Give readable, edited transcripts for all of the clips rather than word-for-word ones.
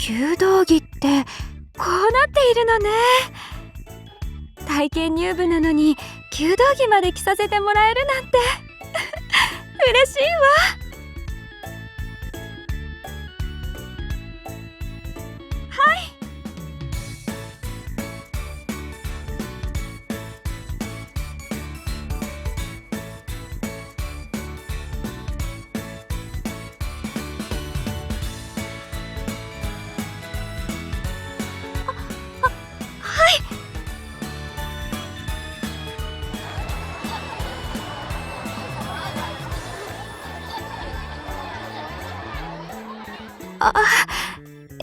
弓道着ってこうなっているのね。体験入部なのに弓道着まで着させてもらえるなんて嬉しいわ。はい。はい。あ、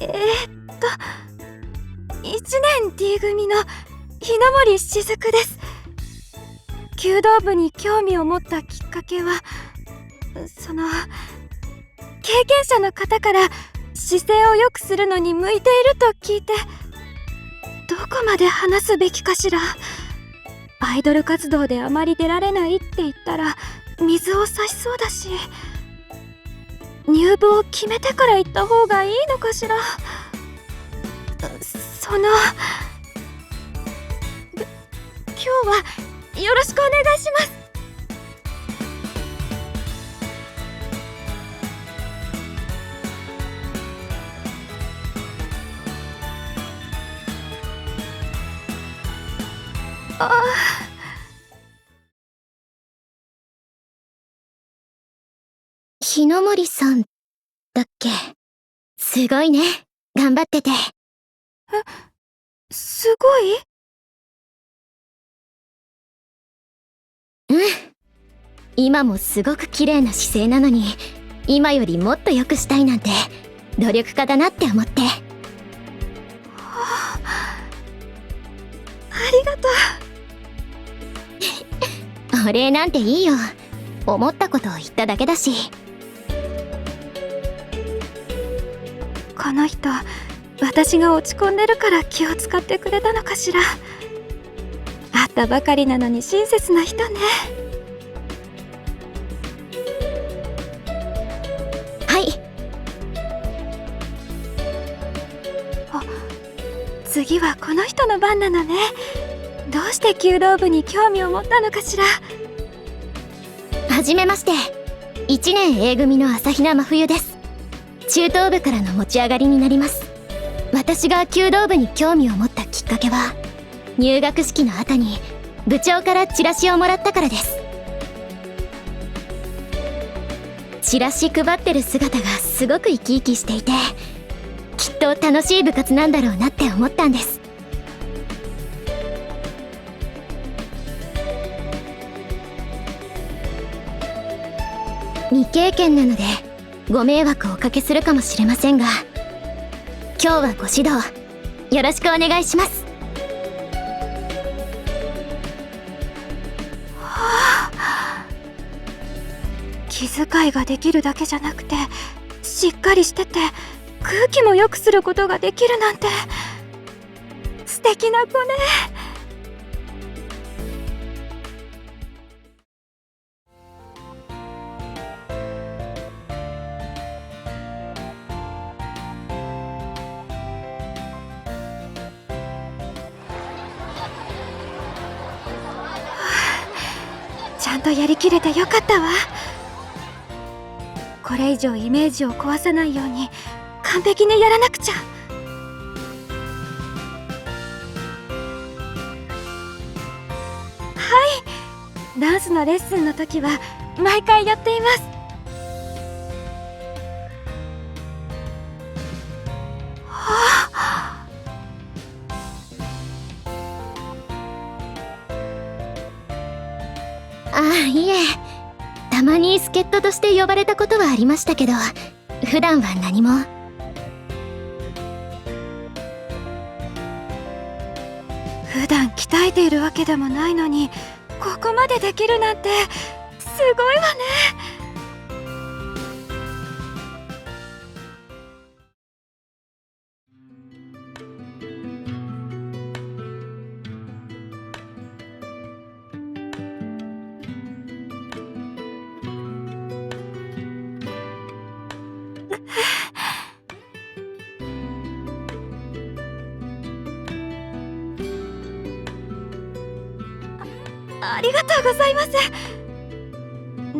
えーっと1年 D 組の日の森しずくです。弓道部に興味を持ったきっかけは、経験者の方から姿勢を良くするのに向いていると聞いて、どこまで話すべきかしら。アイドル活動であまり出られないって言ったら水を差しそうだし、入部を決めてから行った方がいいのかしら。今日はよろしくお願いします。日の森さんだっけ。すごいね。頑張ってて。すごい？うん。今もすごく綺麗な姿勢なのに、今よりもっと良くしたいなんて努力家だなって思って。ありがとう。お礼なんていいよ。思ったことを言っただけだし。この人、私が落ち込んでるから気を使ってくれたのかしら。会ったばかりなのに親切な人ね。はい。次はこの人の番なのね。どうして弓道部に興味を持ったのかしら。はじめまして。1年 A 組の朝比奈真冬です。中等部からの持ち上がりになります。私が弓道部に興味を持ったきっかけは、入学式の後に部長からチラシをもらったからです。チラシ配ってる姿がすごく生き生きしていて、きっと楽しい部活なんだろうなって思ったんです。未経験なのでご迷惑をおかけするかもしれませんが、今日はご指導よろしくお願いします。気遣いができるだけじゃなくて、しっかりしてて空気も良くすることができるなんて素敵な子ね。ちゃんとやりきれてよかったわ。これ以上イメージを壊さないように完璧にやらなくちゃ。はい、ダンスのレッスンの時は毎回やっています。いえ、たまに助っ人として呼ばれたことはありましたけど、普段は何も。普段鍛えているわけでもないのに、ここまでできるなんてすごいわね。ありがとうございます。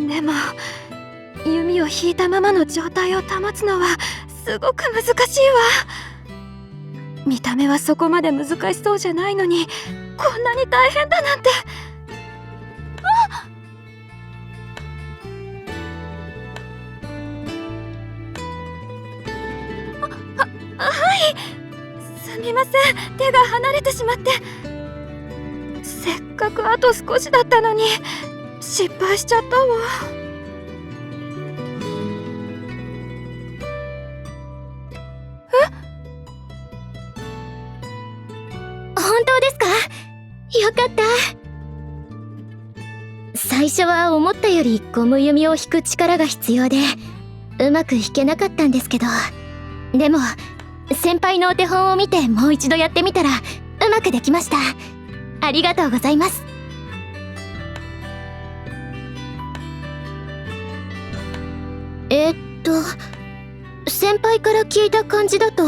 でも弓を引いたままの状態を保つのはすごく難しいわ。見た目はそこまで難しそうじゃないのにこんなに大変だなんて。はい、すみません、手が離れてしまって。せっかくあと少しだったのに失敗しちゃったわ。本当ですか？よかった。最初は思ったよりゴム弓を引く力が必要でうまく引けなかったんですけど、でも先輩のお手本を見てもう一度やってみたらうまくできました。ありがとうございます。先輩から聞いた感じだと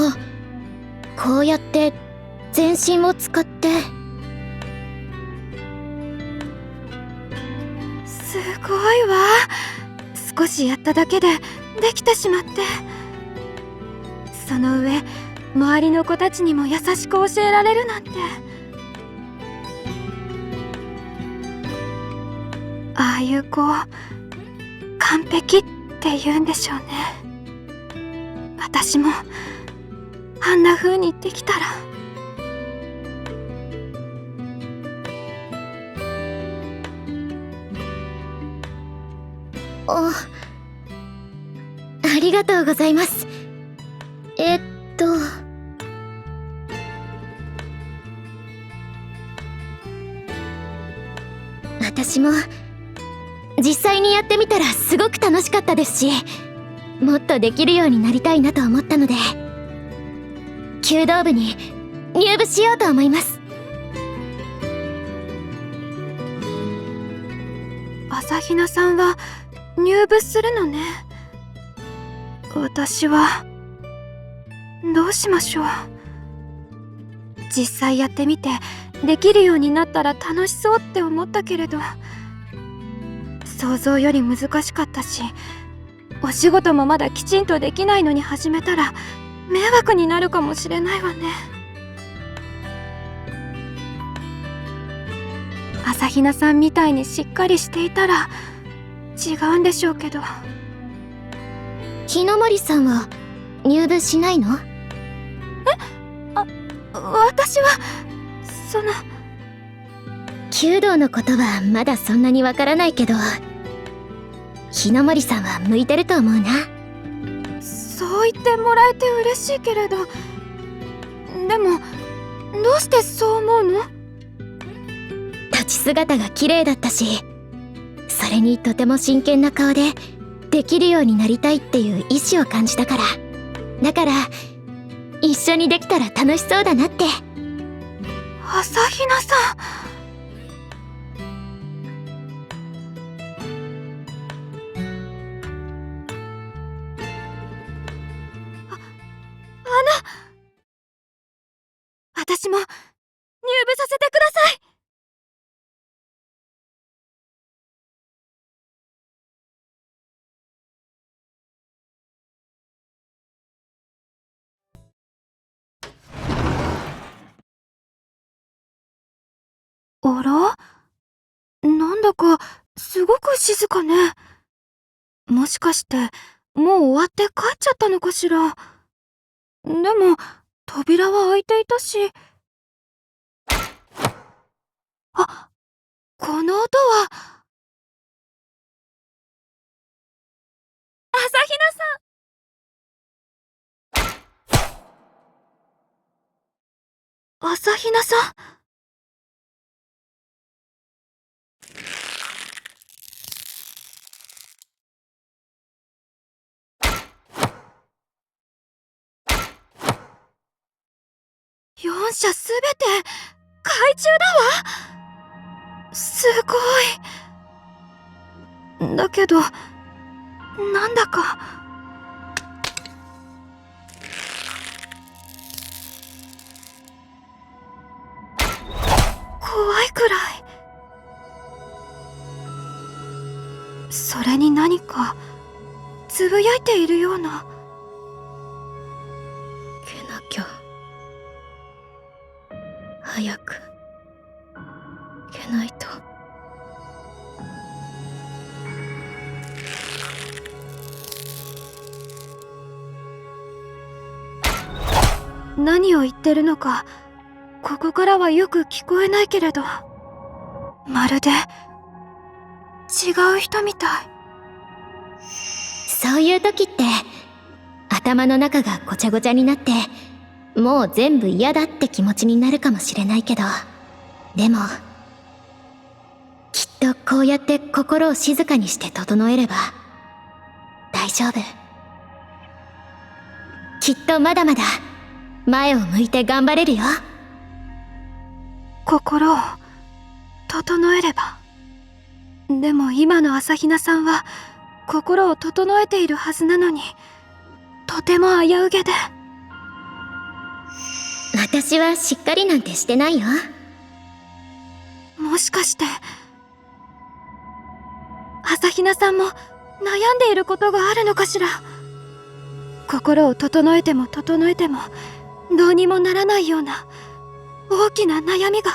こうやって全身を使って。すごいわ。少しやっただけでできてしまって。その上周りの子たちにも優しく教えられるなんて。ああいう子完璧って言うんでしょうね。私もあんな風にできたら。ありがとうございます。私も実際にやってみたらすごく楽しかったですし、もっとできるようになりたいなと思ったので弓道部に入部しようと思います。朝比奈さんは入部するのね。私はどうしましょう。実際やってみてできるようになったら楽しそうって思ったけれど、想像より難しかったし、お仕事もまだきちんとできないのに始めたら迷惑になるかもしれないわね。朝比奈さんみたいにしっかりしていたら違うんでしょうけど。日の森さんは入部しないの？私はその弓道のことはまだそんなにわからないけど、日の森さんは向いてると思うな。そう言ってもらえて嬉しいけれど、でもどうしてそう思うの？立ち姿が綺麗だったし、それにとても真剣な顔でできるようになりたいっていう意志を感じたから。だから一緒にできたら楽しそうだなって。朝比奈さん、私も入部させてください。あら？なんだかすごく静かね。もしかしてもう終わって帰っちゃったのかしら。でも扉は開いていたし。あ、この音は朝比奈さん。朝比奈さん。4社すべて懐中だわ。すごい。だけどなんだか怖いくらい。ぶやいているような。けなきゃ。早くけないと。何を言ってるのかここからはよく聞こえないけれど、まるで違う人みたい。そういう時って頭の中がごちゃごちゃになってもう全部嫌だって気持ちになるかもしれないけど、でもきっとこうやって心を静かにして整えれば大丈夫。きっとまだまだ前を向いて頑張れるよ。心を整えれば。でも今の朝比奈さんは心を整えているはずなのに、とても危うげで。私はしっかりなんてしてないよ。もしかして朝比奈さんも悩んでいることがあるのかしら。心を整えても整えてもどうにもならないような大きな悩みが。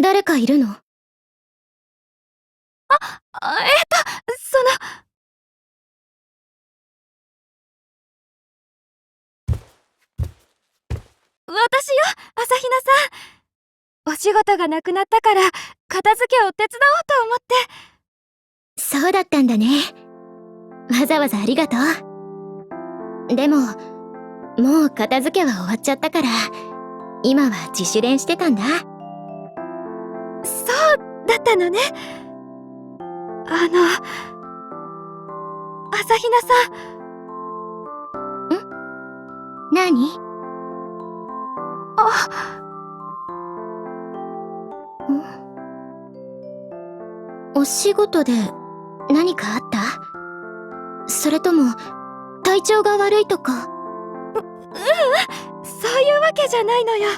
誰かいるの？その私よ、朝比奈さん。お仕事がなくなったから片付けを手伝おうと思って。そうだったんだね。わざわざありがとう。でももう片付けは終わっちゃったから今は自主練してたんだ。そうだったのね。朝比奈さん。何？お仕事で何かあった？それとも体調が悪いとか？そういうわけじゃないのよ。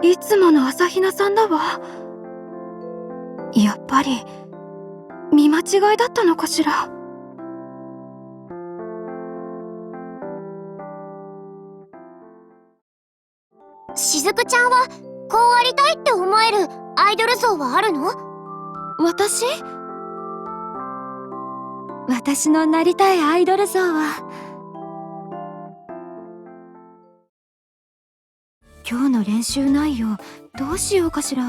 いつもの朝比奈さんだわ。やっぱり見間違いだったのかしら。しずくちゃんはこうありたいって思えるアイドル像はあるの？私のなりたいアイドル像は、今日の練習内容どうしようかしら。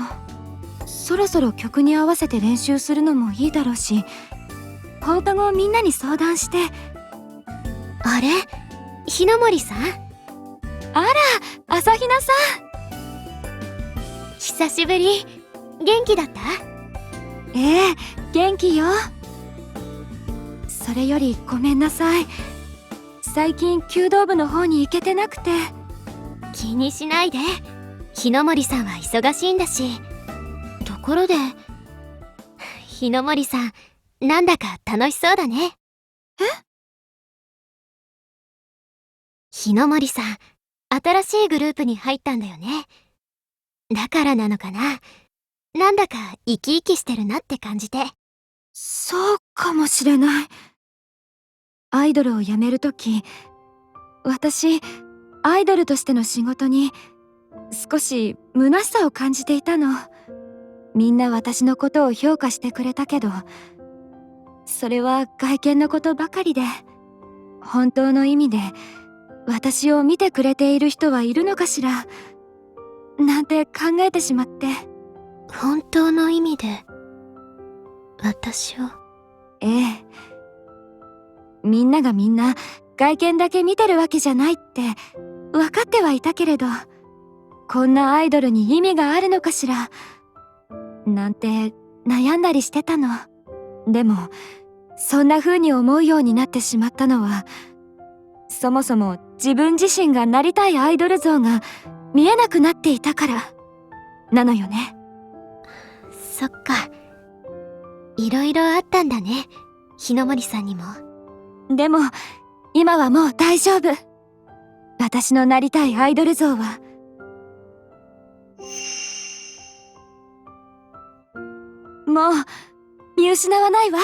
そろそろ曲に合わせて練習するのもいいだろうし、放課後みんなに相談して。あれ？日の森さん？あら、朝比奈さん。久しぶり。元気だった？ええ、元気よ。それよりごめんなさい。最近弓道部の方に行けてなくて。気にしないで。日の森さんは忙しいんだし。ところで日の森さん、なんだか楽しそうだね。え？日の森さん、新しいグループに入ったんだよね。だからなのかな。なんだか生き生きしてるなって感じて。そうかもしれない。アイドルを辞めるとき、私アイドルとしての仕事に少し虚しさを感じていたの。みんな私のことを評価してくれたけど、それは外見のことばかりで、本当の意味で私を見てくれている人はいるのかしらなんて考えてしまって。本当の意味で私を？ええ、みんながみんな外見だけ見てるわけじゃないって分かってはいたけれど、こんなアイドルに意味があるのかしらなんて悩んだりしてたの。でもそんな風に思うようになってしまったのは、そもそも自分自身がなりたいアイドル像が見えなくなっていたからなのよね。そっか、いろいろあったんだね、日の森さんにも。でも今はもう大丈夫。私のなりたいアイドル像はもう見失わないわ。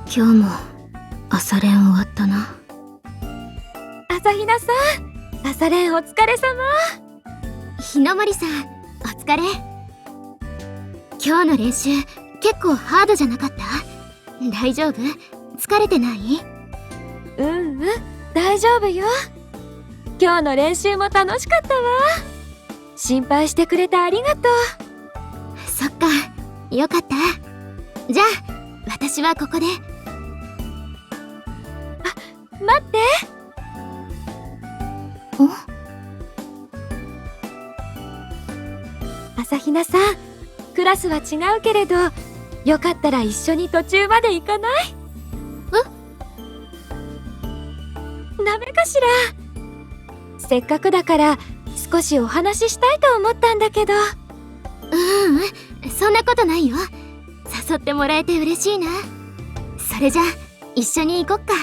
今日も朝練終わったな。朝比奈さん、朝練お疲れ様。日の森さん、お疲れ。今日の練習結構ハードじゃなかった？大丈夫？疲れてない？うんうん、大丈夫よ。今日の練習も楽しかったわ。心配してくれてありがとう。そっか、よかった。じゃあ私はここで。待って。朝比奈さん、クラスは違うけれど、よかったら一緒に途中まで行かない？ダメかしら。せっかくだから少しお話ししたいと思ったんだけど。そんなことないよ。誘ってもらえて嬉しいな。それじゃあ一緒に行こっか。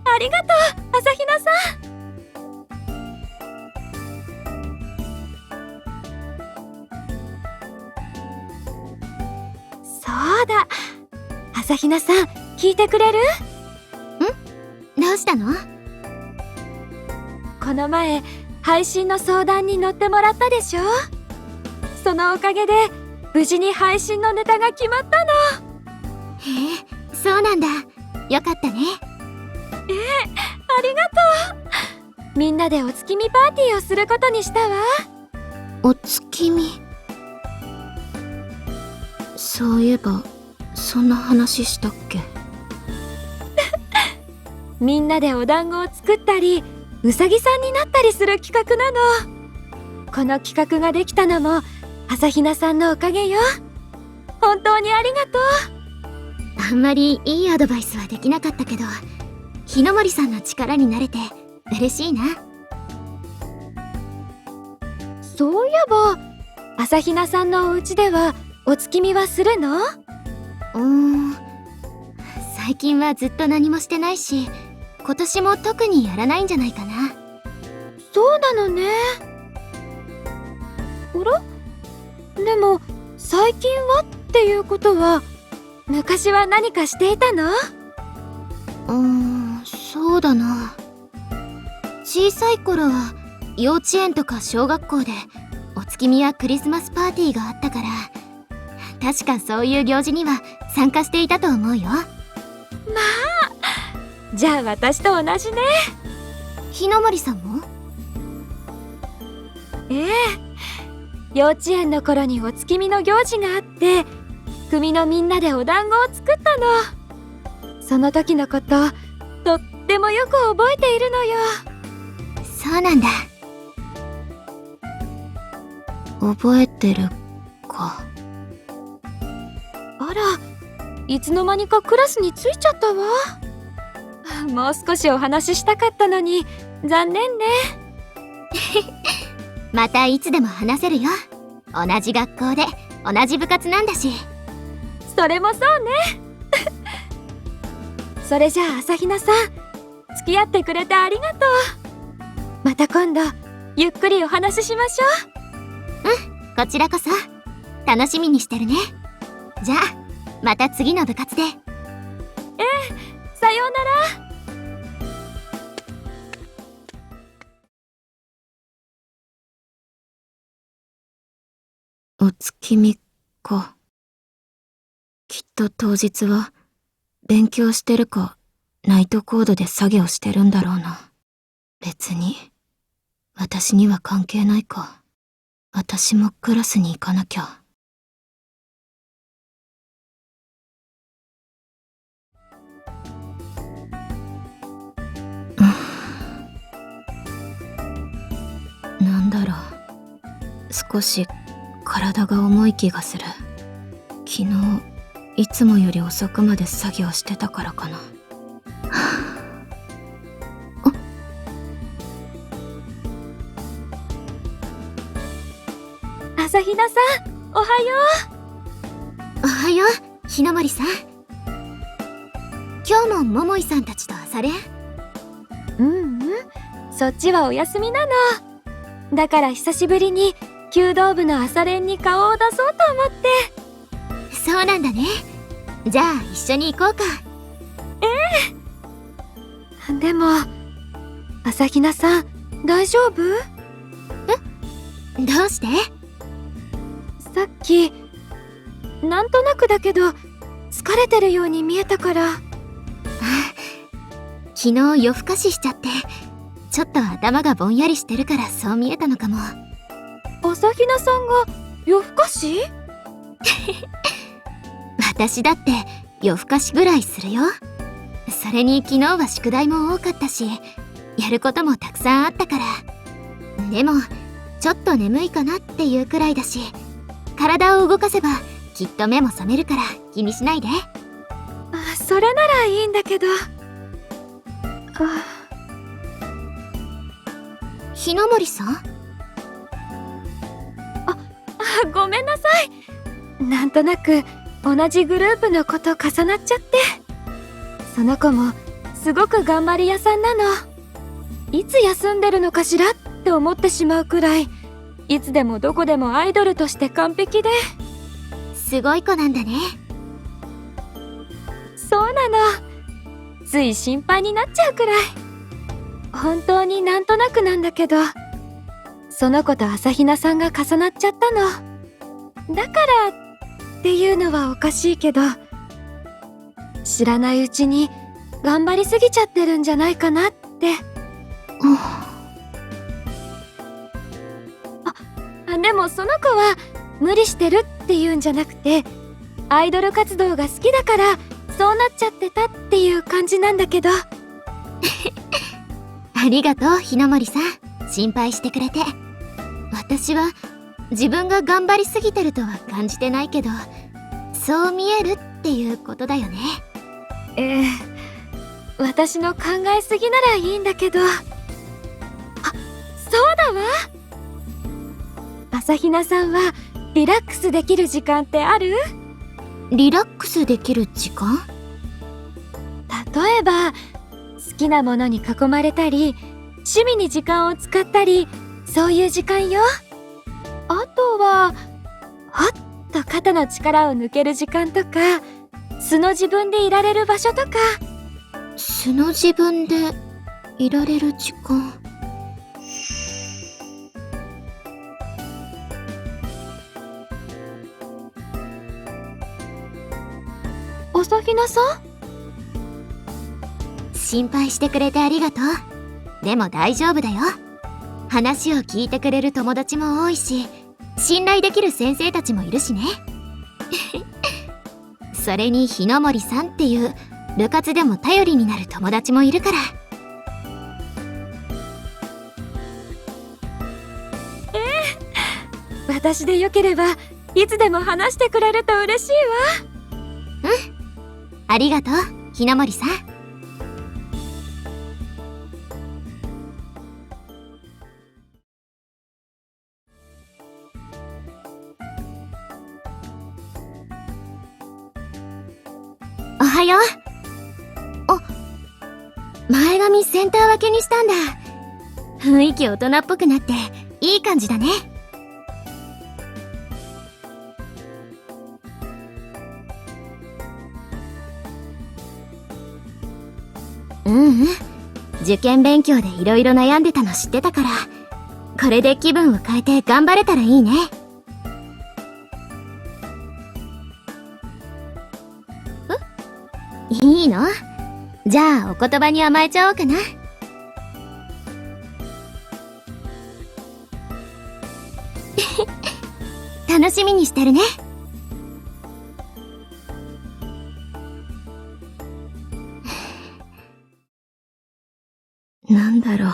ありがとう、朝比奈さん。そうだ、朝比奈さん、聞いてくれる？どうしたの？この前配信の相談に乗ってもらったでしょ。そのおかげで無事に配信のネタが決まったの。へえ、そうなんだ。よかったね。ありがとう。みんなでお月見パーティーをすることにしたわ。お月見。そういえばそんな話したっけ？みんなでお団子を作ったり、うさぎさんになったりする企画なの。この企画ができたのも朝比奈さんのおかげよ。本当にありがとう。あんまりいいアドバイスはできなかったけど、日の森さんの力になれて嬉しいな。そういえば朝比奈さんのお家ではお月見はするの？最近はずっと何もしてないし、今年も特にやらないんじゃないかな。そうなのね。あら？でも最近はっていうことは昔は何かしていたの？そうだな。小さい頃は幼稚園とか小学校でお月見やクリスマスパーティーがあったから、確かそういう行事には参加していたと思うよ。じゃあ私と同じね。日の森さんも？幼稚園の頃にお月見の行事があって、組のみんなでお団子を作ったの。その時のこととってもよく覚えているのよ。そうなんだ。覚えてるか。あら、いつの間にかクラスに着いちゃったわ。もう少しお話ししたかったのに残念ね。またいつでも話せるよ。同じ学校で同じ部活なんだし。それもそうね。それじゃあ朝比奈さん、付き合ってくれてありがとう。また今度ゆっくりお話ししましょう。こちらこそ楽しみにしてるね。じゃあまた次の部活で。さようなら。お月見か。きっと当日は勉強してるかナイトコードで作業してるんだろうな。別に私には関係ないか。私もクラスに行かなきゃ。なんだろう、少し体が重い気がする。昨日いつもより遅くまで作業してたからかな。朝比奈さん、おはよう。おはよう、日の森さん。今日も桃井さんたちと朝練？う。そそっちはお休みなの。だから久しぶりに弓道部の朝練に顔を出そうと思って。そうなんだね。じゃあ一緒に行こうか。でも朝比奈さん大丈夫？どうして？さっきなんとなくだけど疲れてるように見えたから。昨日夜更かししちゃってちょっと頭がぼんやりしてるからそう見えたのかも。朝比奈さんが夜更かし？私だって夜更かしぐらいするよ。それに昨日は宿題も多かったしやることもたくさんあったから。でもちょっと眠いかなっていうくらいだし体を動かせばきっと目も覚めるから気にしないで。それならいいんだけど。日の森さん？ごめんなさい。なんとなく同じグループの子と重なっちゃって。その子もすごく頑張り屋さんなの。いつ休んでるのかしらって思ってしまうくらいいつでもどこでもアイドルとして完璧で。すごい子なんだね。そうなの。つい心配になっちゃうくらい。本当になんとなくなんだけどその子と朝比奈さんが重なっちゃったの。だからっていうのはおかしいけど知らないうちに頑張りすぎちゃってるんじゃないかなって。でもその子は無理してるっていうんじゃなくてアイドル活動が好きだからそうなっちゃってたっていう感じなんだけど。ありがとう日の森さん、心配してくれて。私は自分が頑張りすぎてるとは感じてないけどそう見えるっていうことだよね。私の考えすぎならいいんだけど。そうだわ。朝比奈さんはリラックスできる時間ってある？リラックスできる時間？例えば好きなものに囲まれたり趣味に時間を使ったりそういう時間よ。あとはほっと肩の力を抜ける時間とか素の自分でいられる場所とか。素の自分でいられる時間。朝比奈さん？心配してくれてありがとう。でも大丈夫だよ。話を聞いてくれる友達も多いし信頼できる先生たちもいるしね。それに日の森さんっていう部活でも頼りになる友達もいるから。私でよければいつでも話してくれると嬉しいわ。ありがとう日の森さん。おはよう。前髪センター分けにしたんだ。雰囲気大人っぽくなっていい感じだね。受験勉強でいろいろ悩んでたの知ってたからこれで気分を変えて頑張れたらいいね。いいの？じゃあお言葉に甘えちゃおうかな。楽しみにしてるね。なんだろう。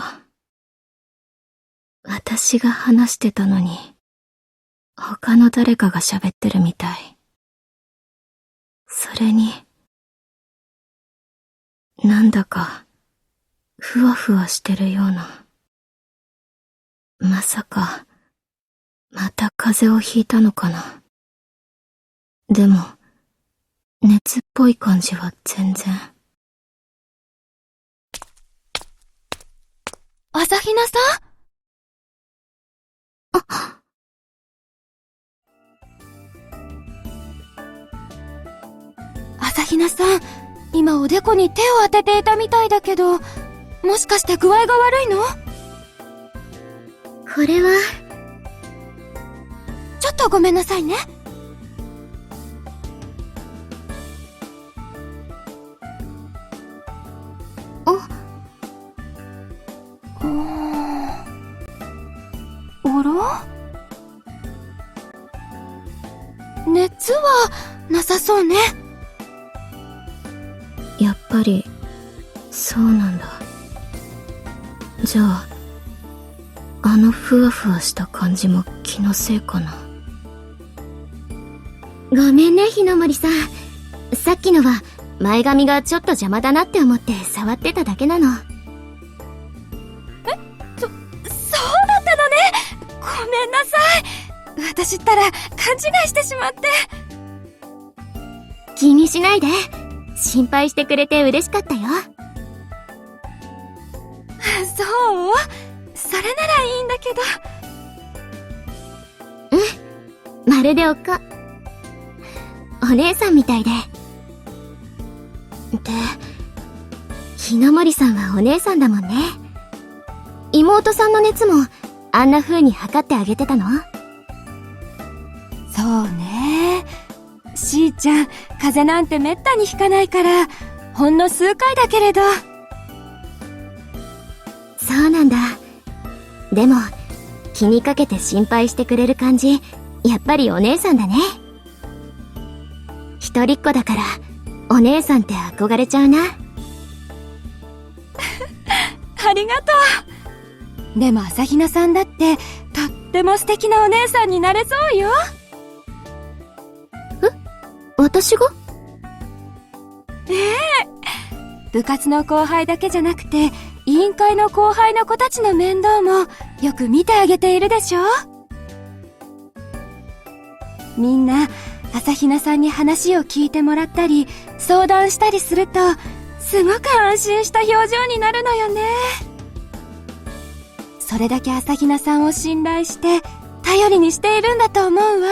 私が話してたのに、他の誰かが喋ってるみたい。それに、なんだか、ふわふわしてるような。まさか、また風邪をひいたのかな。でも、熱っぽい感じは全然。朝朝比奈さん？朝比奈さん、今おでこに手を当てていたみたいだけど、もしかして具合が悪いの？これは、ちょっとごめんなさいね。あら？熱はなさそうね。やっぱり、そうなんだ。じゃあ、あのふわふわした感じも気のせいかな。ごめんね、日の森さん。さっきのは、前髪がちょっと邪魔だなって思って触ってただけなの。そうだったのね。ごめんなさい。私ったら勘違いしてしまって。気にしないで。心配してくれて嬉しかったよ。そう？それならいいんだけど。まるでお姉さんみたいで。で、日の森さんはお姉さんだもんね。妹さんの熱もあんな風に測ってあげてたの？そうね。しーちゃん、風邪なんてめったにひかないから、ほんの数回だけれど。そうなんだ。でも、気にかけて心配してくれる感じ、やっぱりお姉さんだね。一人っ子だから、お姉さんって憧れちゃうな。ありがとう。でも朝比奈さんだって、とっても素敵なお姉さんになれそうよ。私が？部活の後輩だけじゃなくて、委員会の後輩の子たちの面倒もよく見てあげているでしょ？みんな、朝比奈さんに話を聞いてもらったり、相談したりすると、すごく安心した表情になるのよね。それだけ朝比奈さんを信頼して、頼りにしているんだと思うわ。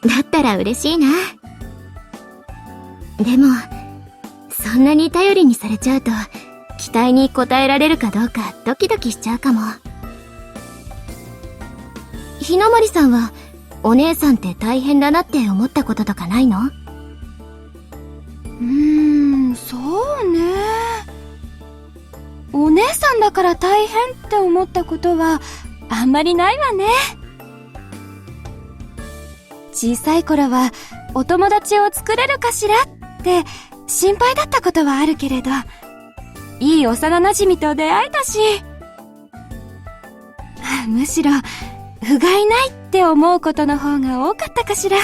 だったら嬉しいな。でも、そんなに頼りにされちゃうと、期待に応えられるかどうかドキドキしちゃうかも。ひなまりさんは、お姉さんって大変だなって思ったこととかないの？そうね。お姉さんだから大変って思ったことは、あんまりないわね。小さい頃は、お友達を作れるかしらって心配だったことはあるけれど、いい幼馴染と出会えたし、むしろ不甲斐ないって思うことの方が多かったかしら。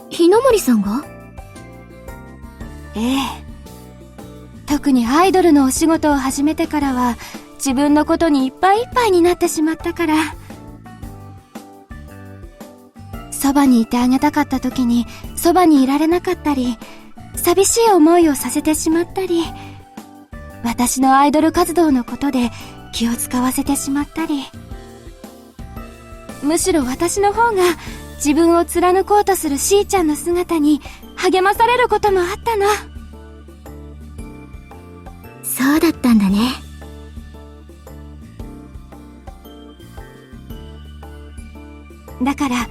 ひなもりさんが？ええ。特にアイドルのお仕事を始めてからは、自分のことにいっぱいいっぱいになってしまったから、そばにいてあげたかった時にそばにいられなかったり、寂しい思いをさせてしまったり、私のアイドル活動のことで気を使わせてしまったり、むしろ私の方が自分を貫こうとするしーちゃんの姿に励まされることもあったの。そうだったんだね。だから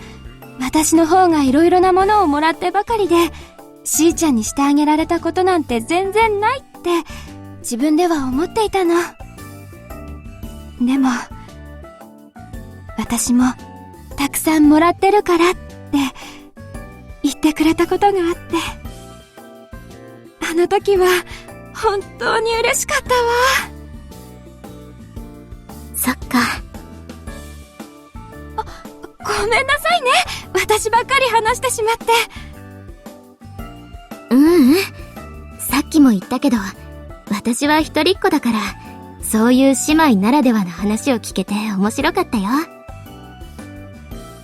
私の方がいろいろなものをもらってばかりで、しーちゃんにしてあげられたことなんて全然ないって自分では思っていたの。でも私もたくさんもらってるからって言ってくれたことがあって、あの時は本当に嬉しかったわ。そっか。ごめんなさいね。私ばっかり話してしまって。さっきも言ったけど、私は一人っ子だから、そういう姉妹ならではの話を聞けて面白かったよ。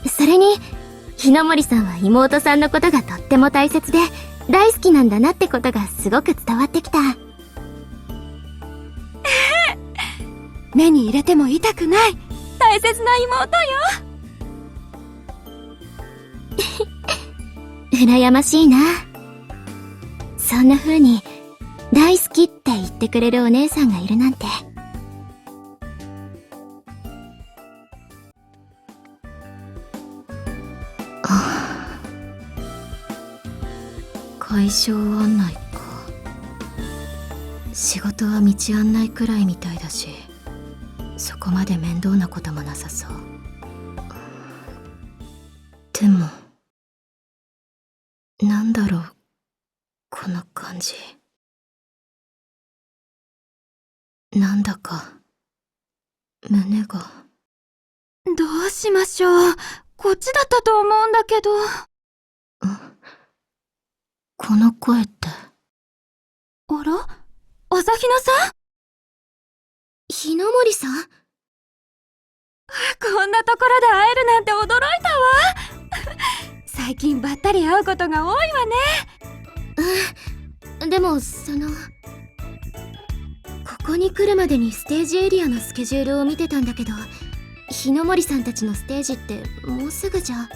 それに、ひなもりさんは妹さんのことがとっても大切で、大好きなんだなってことがすごく伝わってきた。目に入れても痛くない大切な妹よ。羨ましいな。そんな風に大好きって言ってくれるお姉さんがいるなんて。会場案内か。仕事は道案内くらいみたいだし、そこまで面倒なこともなさそう。でもなんだろう、この感じ。なんだか胸が。どうしましょう。こっちだったと思うんだけど。この声って。あら、朝比奈さん？日の森さん？こんなところで会えるなんて驚いたわ。最近ばったり会うことが多いわね。でもここに来るまでにステージエリアのスケジュールを見てたんだけど、日の森さんたちのステージってもうすぐじゃ。そうなの。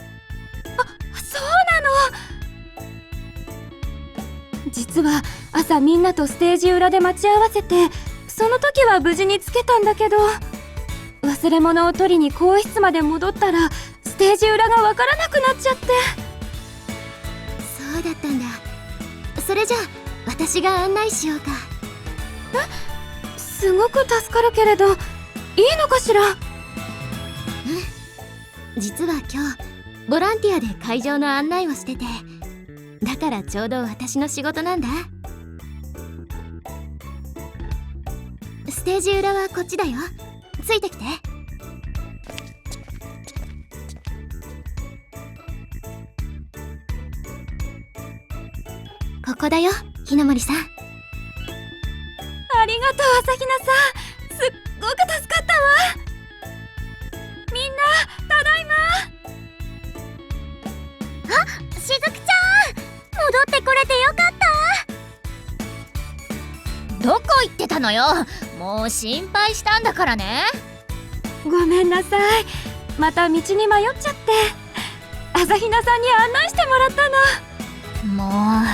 実は朝みんなとステージ裏で待ち合わせて、その時は無事につけたんだけど、忘れ物を取りに更衣室まで戻ったらステージ裏がわからなくなっちゃって。そうだったんだ。それじゃあ私が案内しようか。すごく助かるけれど、いいのかしら？実は今日ボランティアで会場の案内をしてて、だからちょうど私の仕事なんだ。ステージ裏はこっちだよ。ついてきて。ここだよ、日の森さん。ありがとう朝比奈さん。すっごく助かったわ。みんなただいま。しずくちゃん、戻ってこれてよかった。どこ行ってたのよ。もう心配したんだからね。ごめんなさい。また道に迷っちゃって、朝比奈さんに案内してもらったの。もう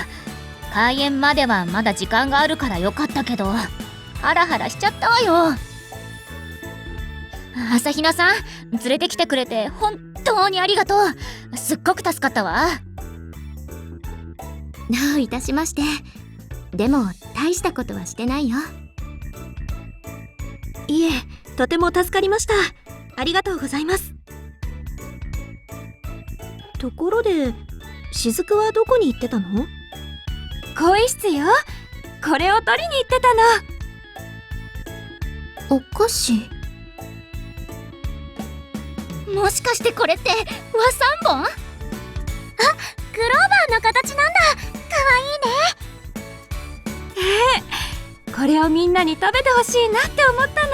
開演まではまだ時間があるからよかったけど、ハラハラしちゃったわよ。朝比奈さん、連れてきてくれて本当にありがとう。すっごく助かったわ。どういたしまして。でも大したことはしてないよ。いえ、とても助かりました。ありがとうございます。ところで、雫はどこに行ってたの？更衣室よ。これを取りに行ってたの。お菓子？もしかしてこれって和三本？グローバーの形なんだ。かわいいね。これをみんなに食べてほしいなって思ったの。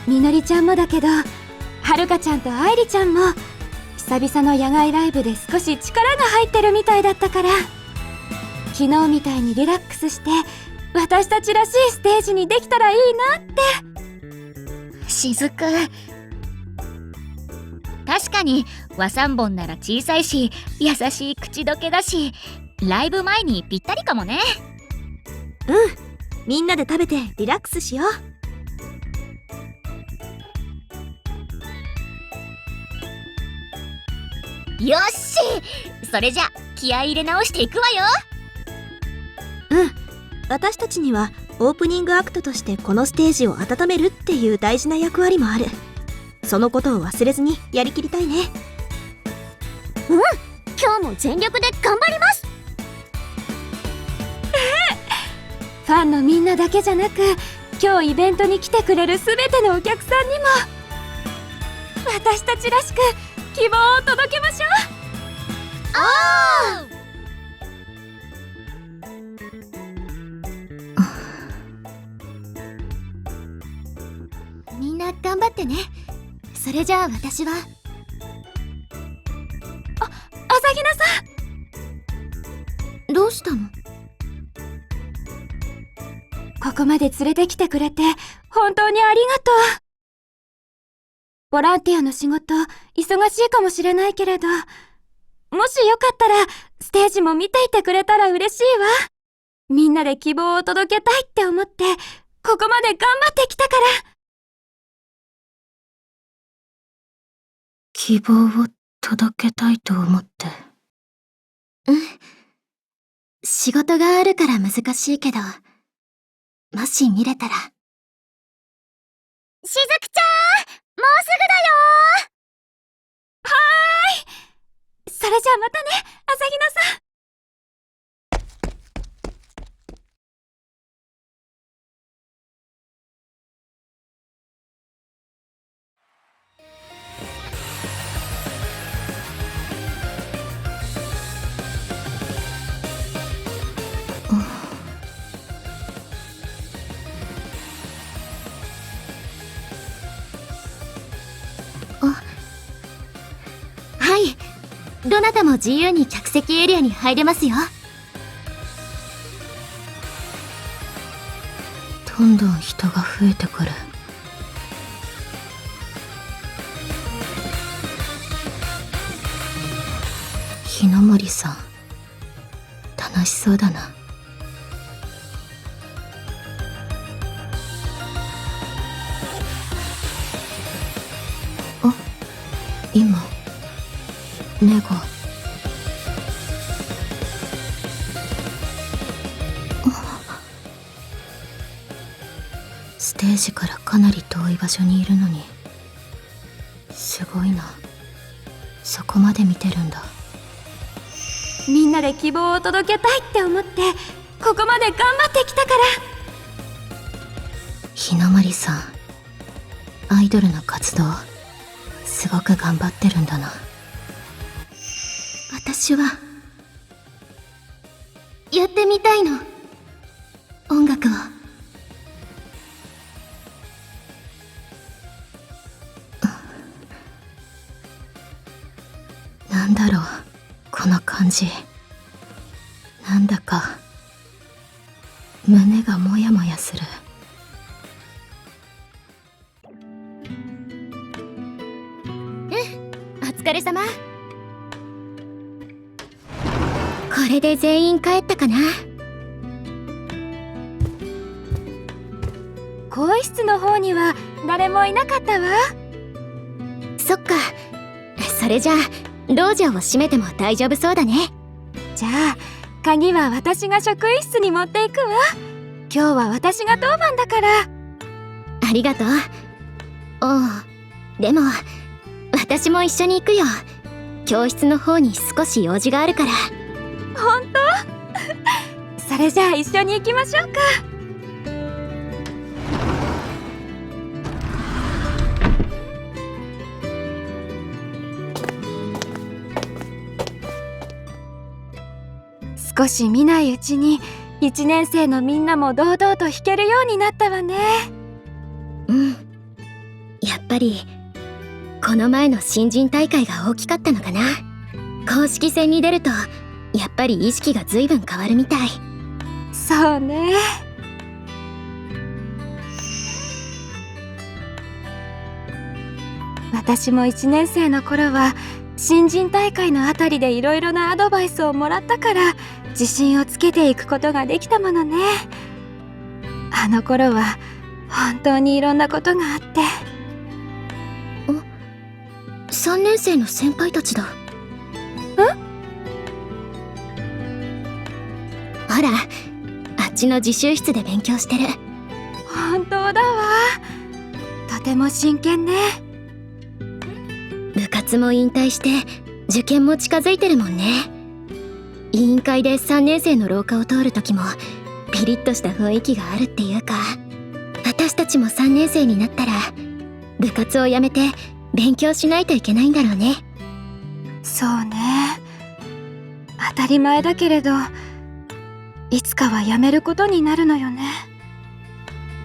みのりちゃんもだけど、はるかちゃんと愛梨ちゃんも久々の野外ライブで少し力が入ってるみたいだったから、昨日みたいにリラックスして私たちらしいステージにできたらいいなって。しずく、確かに和三本なら小さいし優しい口どけだし、ライブ前にぴったりかもね。みんなで食べてリラックスしよう。よっし、それじゃ気合い入れ直していくわよ。私たちにはオープニングアクトとしてこのステージを温めるっていう大事な役割もある。そのことを忘れずにやりきりたいね。今日も全力で頑張ります。ファンのみんなだけじゃなく、今日イベントに来てくれる全てのお客さんにも私たちらしく希望を届けましょみんな頑張ってね。それじゃあ私は。朝比奈さん、どうしたの？ここまで連れてきてくれて本当にありがとう。ボランティアの仕事忙しいかもしれないけれど、もしよかったらステージも見ていてくれたら嬉しいわ。みんなで希望を届けたいって思ってここまで頑張ってきたから。希望を届けたいと思って。仕事があるから難しいけど、もし見れたら。しずくちゃん、もうすそれじゃあまたね、朝比奈さん。はい、どなたも自由に客席エリアに入れますよ。どんどん人が増えてくる。日の森さん、楽しそうだな。あ、今ネゴ。ステージからかなり遠い場所にいるのに、すごいな。そこまで見てるんだ。みんなで希望を届けたいって思ってここまで頑張ってきたから。日の森さん、アイドルの活動すごく頑張ってるんだな。私はやってみたいの、音楽を。なんだろう、この感じ。なんだか胸がモヤモヤする。お疲れ様。これで全員帰ったかな。更衣室の方には誰もいなかったわ。そっか、それじゃあ道場を閉めても大丈夫そうだね。じゃあ鍵は私が職員室に持っていくわ。今日は私が当番だから。ありがとう。おう、でも私も一緒に行くよ。教室の方に少し用事があるから。本当？それじゃあ一緒に行きましょうか。少し見ないうちに1年生のみんなも堂々と弾けるようになったわね。やっぱりこの前の新人大会が大きかったのかな。公式戦に出るとやっぱり意識が随分変わるみたい。そうね。私も1年生の頃は新人大会のあたりでいろいろなアドバイスをもらったから自信をつけていくことができたものね。あの頃は本当にいろんなことがあって。3年生の先輩たちだ。ほら、あっちの自習室で勉強してる。本当だわ。とても真剣ね。部活も引退して受験も近づいてるもんね。委員会で3年生の廊下を通る時もピリッとした雰囲気があるっていうか、私たちも3年生になったら部活をやめて勉強しないといけないんだろうね。そうね。当たり前だけれどいつかはやめることになるのよね。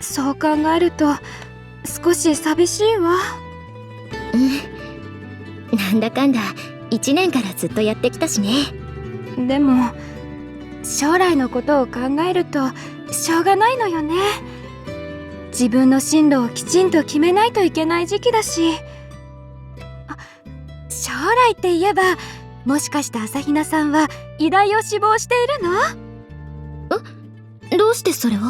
そう考えると少し寂しいわ。なんだかんだ1年からずっとやってきたしね。でも将来のことを考えるとしょうがないのよね。自分の進路をきちんと決めないといけない時期だし。将来って言えば、もしかして朝比奈さんは医大を志望しているの？どうしてそれを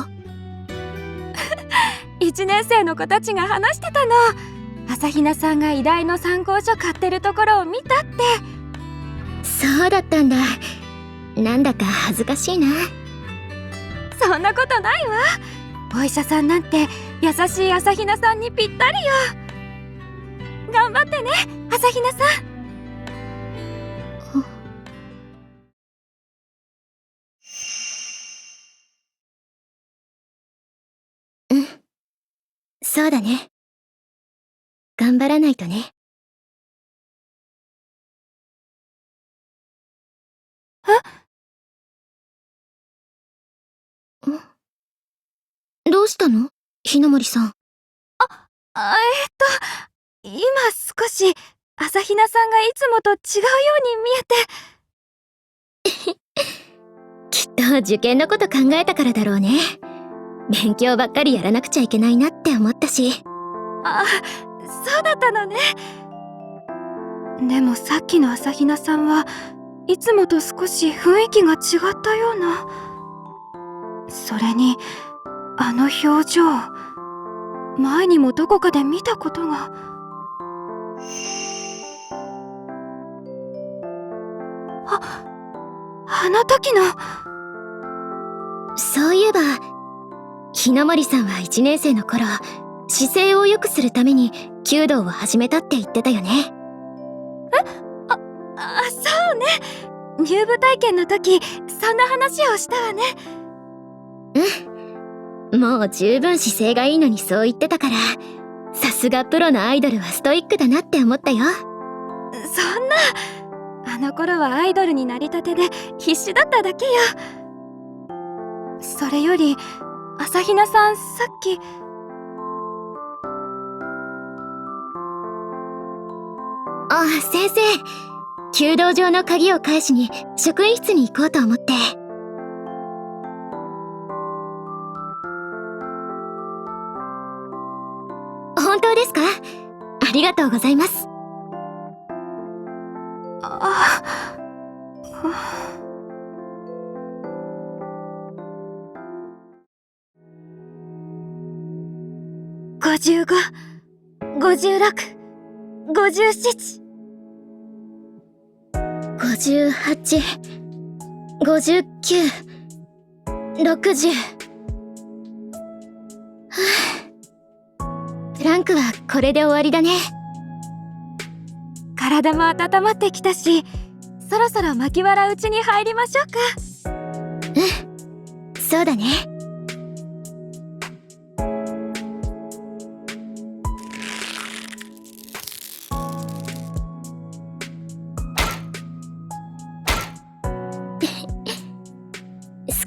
1年生の子たちが話してたの。朝比奈さんが医大の参考書買ってるところを見たって。そうだったんだ。なんだか恥ずかしいな。そんなことないわ。お医者さんなんて優しい朝比奈さんにぴったりよ。頑張ってね、朝比奈さん。そうだね。頑張らないとね。どうしたの？ひなもりさん。今少し朝比奈さんがいつもと違うように見えて。きっと受験のこと考えたからだろうね。勉強ばっかりやらなくちゃいけないなって思ったし。そうだったのね。でもさっきの朝比奈さんはいつもと少し雰囲気が違ったような。それにあの表情、前にもどこかで見たことが。あの時の。そういえばひなもりさんは1年生の頃、姿勢を良くするために弓道を始めたって言ってたよね。そうね。入部体験の時そんな話をしたわね。もう十分姿勢がいいのにそう言ってたから、さすがプロのアイドルはストイックだなって思ったよ。そんな。あの頃はアイドルになりたてで必死だっただけよ。それより朝比奈さん、さっき。先生、弓道場の鍵を返しに職員室に行こうと思って。本当ですか？ありがとうございます。55、56、57、58、59、60。プランクはこれで終わりだね。体も温まってきたし、そろそろ巻き藁打ちに入りましょうか。そうだね。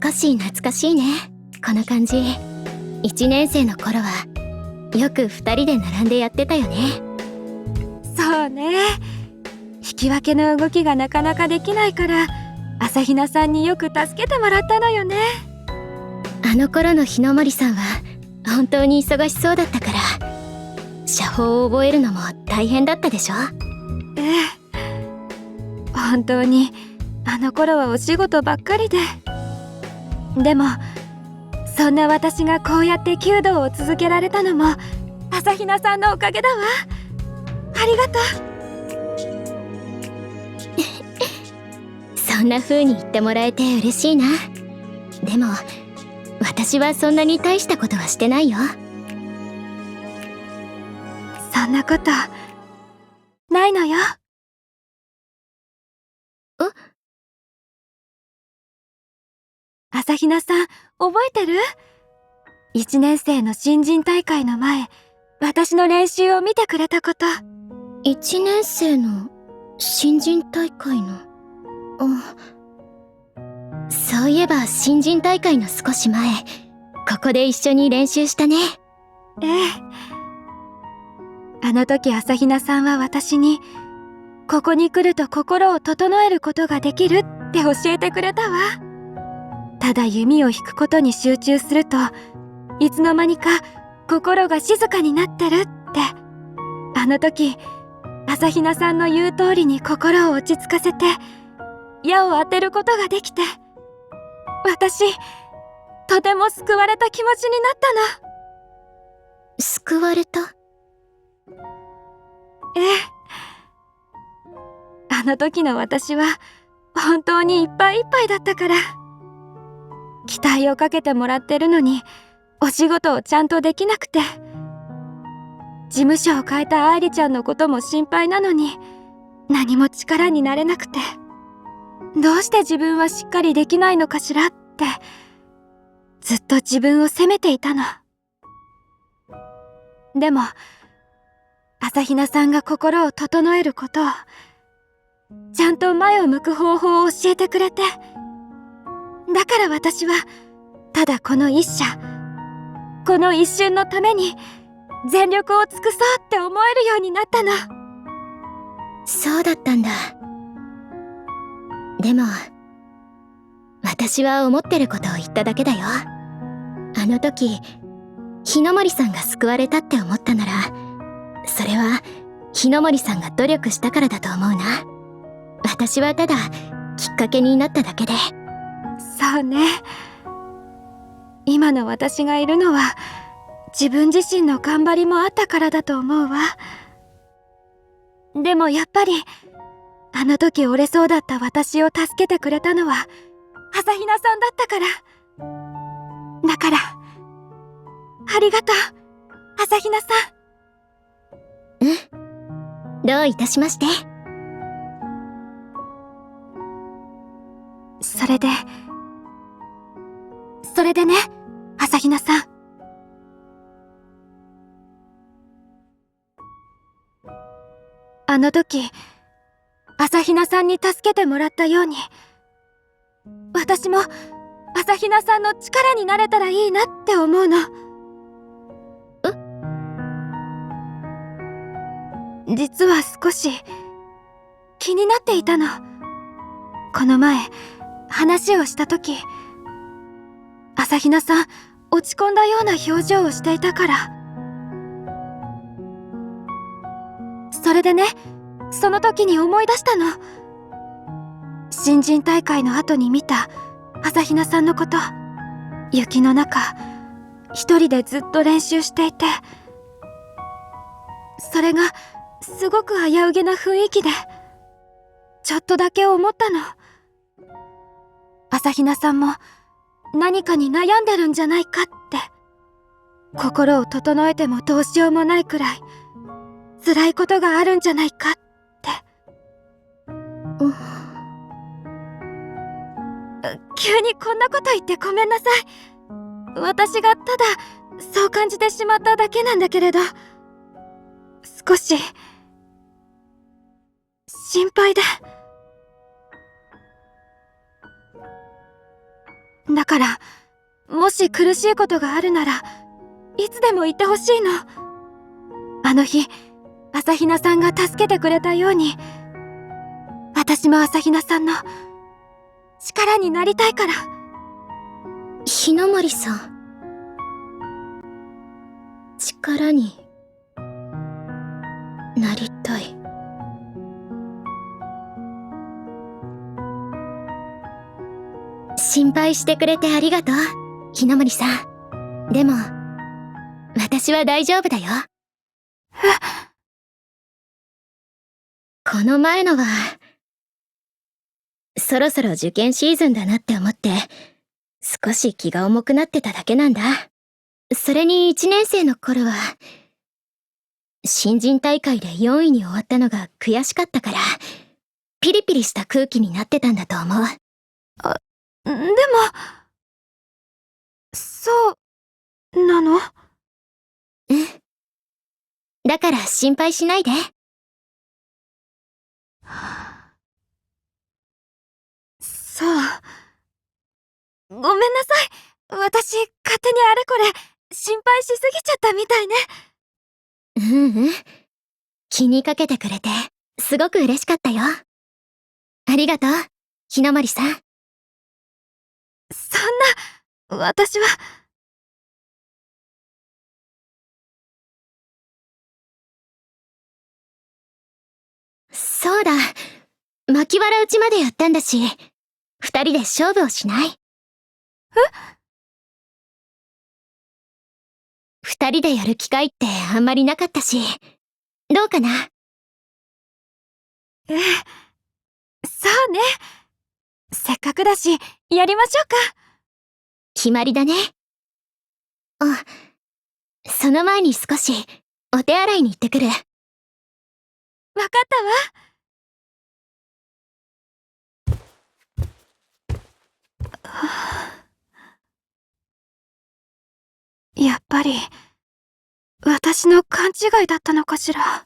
少し懐かしいね、この感じ。1年生の頃はよく2人で並んでやってたよね。そうね。引き分けの動きがなかなかできないから、朝比奈さんによく助けてもらったのよね。あの頃の日の森さんは本当に忙しそうだったから、写法を覚えるのも大変だったでしょ？本当にあの頃はお仕事ばっかりで。でもそんな私がこうやって弓道を続けられたのも朝比奈さんのおかげだわ。ありがとう。そんな風に言ってもらえて嬉しいな。でも私はそんなに大したことはしてないよ。そんなことないのよ。朝比奈さん、覚えてる？1年生の新人大会の前、私の練習を見てくれたこと。1年生の新人大会の。そういえば新人大会の少し前、ここで一緒に練習したね。あの時朝比奈さんは私に、ここに来ると心を整えることができるって教えてくれたわ。ただ弓を引くことに集中するといつの間にか心が静かになってるって、あの時朝比奈さんの言う通りに心を落ち着かせて矢を当てることができて、私とても救われた気持ちになったの。救われた？ええ。あの時の私は本当にいっぱいいっぱいだったから。期待をかけてもらってるのにお仕事をちゃんとできなくて、事務所を変えた愛梨ちゃんのことも心配なのに何も力になれなくて、どうして自分はしっかりできないのかしらってずっと自分を責めていたの。でも朝比奈さんが心を整えることを、ちゃんと前を向く方法を教えてくれて、だから私はただこの一射、この一瞬のために全力を尽くそうって思えるようになったの。そうだったんだ。でも私は思ってることを言っただけだよ。あの時日の森さんが救われたって思ったなら、それは日の森さんが努力したからだと思うな。私はただきっかけになっただけで。そうね。今の私がいるのは自分自身の頑張りもあったからだと思うわ。でもやっぱりあの時折れそうだった私を助けてくれたのは朝比奈さんだったから。だからありがとう、朝比奈さん。どういたしまして。それでね、朝比奈さん。あの時朝比奈さんに助けてもらったように、私も朝比奈さんの力になれたらいいなって思うの。実は少し気になっていたの。この前話をした時、朝比奈さん落ち込んだような表情をしていたから。それでね、その時に思い出したの。新人大会の後に見た朝比奈さんのこと。雪の中一人でずっと練習していて、それがすごく危うげな雰囲気で、ちょっとだけ思ったの。朝比奈さんも何かに悩んでるんじゃないかって。心を整えてもどうしようもないくらい辛いことがあるんじゃないかって。急にこんなこと言ってごめんなさい。私がただそう感じてしまっただけなんだけれど、少し心配で。だからもし苦しいことがあるならいつでも言ってほしいの。あの日朝比奈さんが助けてくれたように、私も朝比奈さんの力になりたいから。日の森さん、力になりたい。心配してくれてありがとう、日の森さん。でも私は大丈夫だよ。この前のはそろそろ受験シーズンだなって思って少し気が重くなってただけなんだ。それに1年生の頃は新人大会で4位に終わったのが悔しかったからピリピリした空気になってたんだと思う。でもそうなの？うん。だから心配しないで。そう。ごめんなさい。私、勝手にあれこれ、心配しすぎちゃったみたいね。うんうん。気にかけてくれて、すごく嬉しかったよ。ありがとう、日の森さん。そんな、私は。そうだ。巻きわら打ちまでやったんだし、二人で勝負をしない？二人でやる機会ってあんまりなかったし、どうかな？ええ、そうね。せっかくだし、やりましょうか。決まりだね。あ、その前に少し、お手洗いに行ってくる。わかったわ。やっぱり、私の勘違いだったのかしら。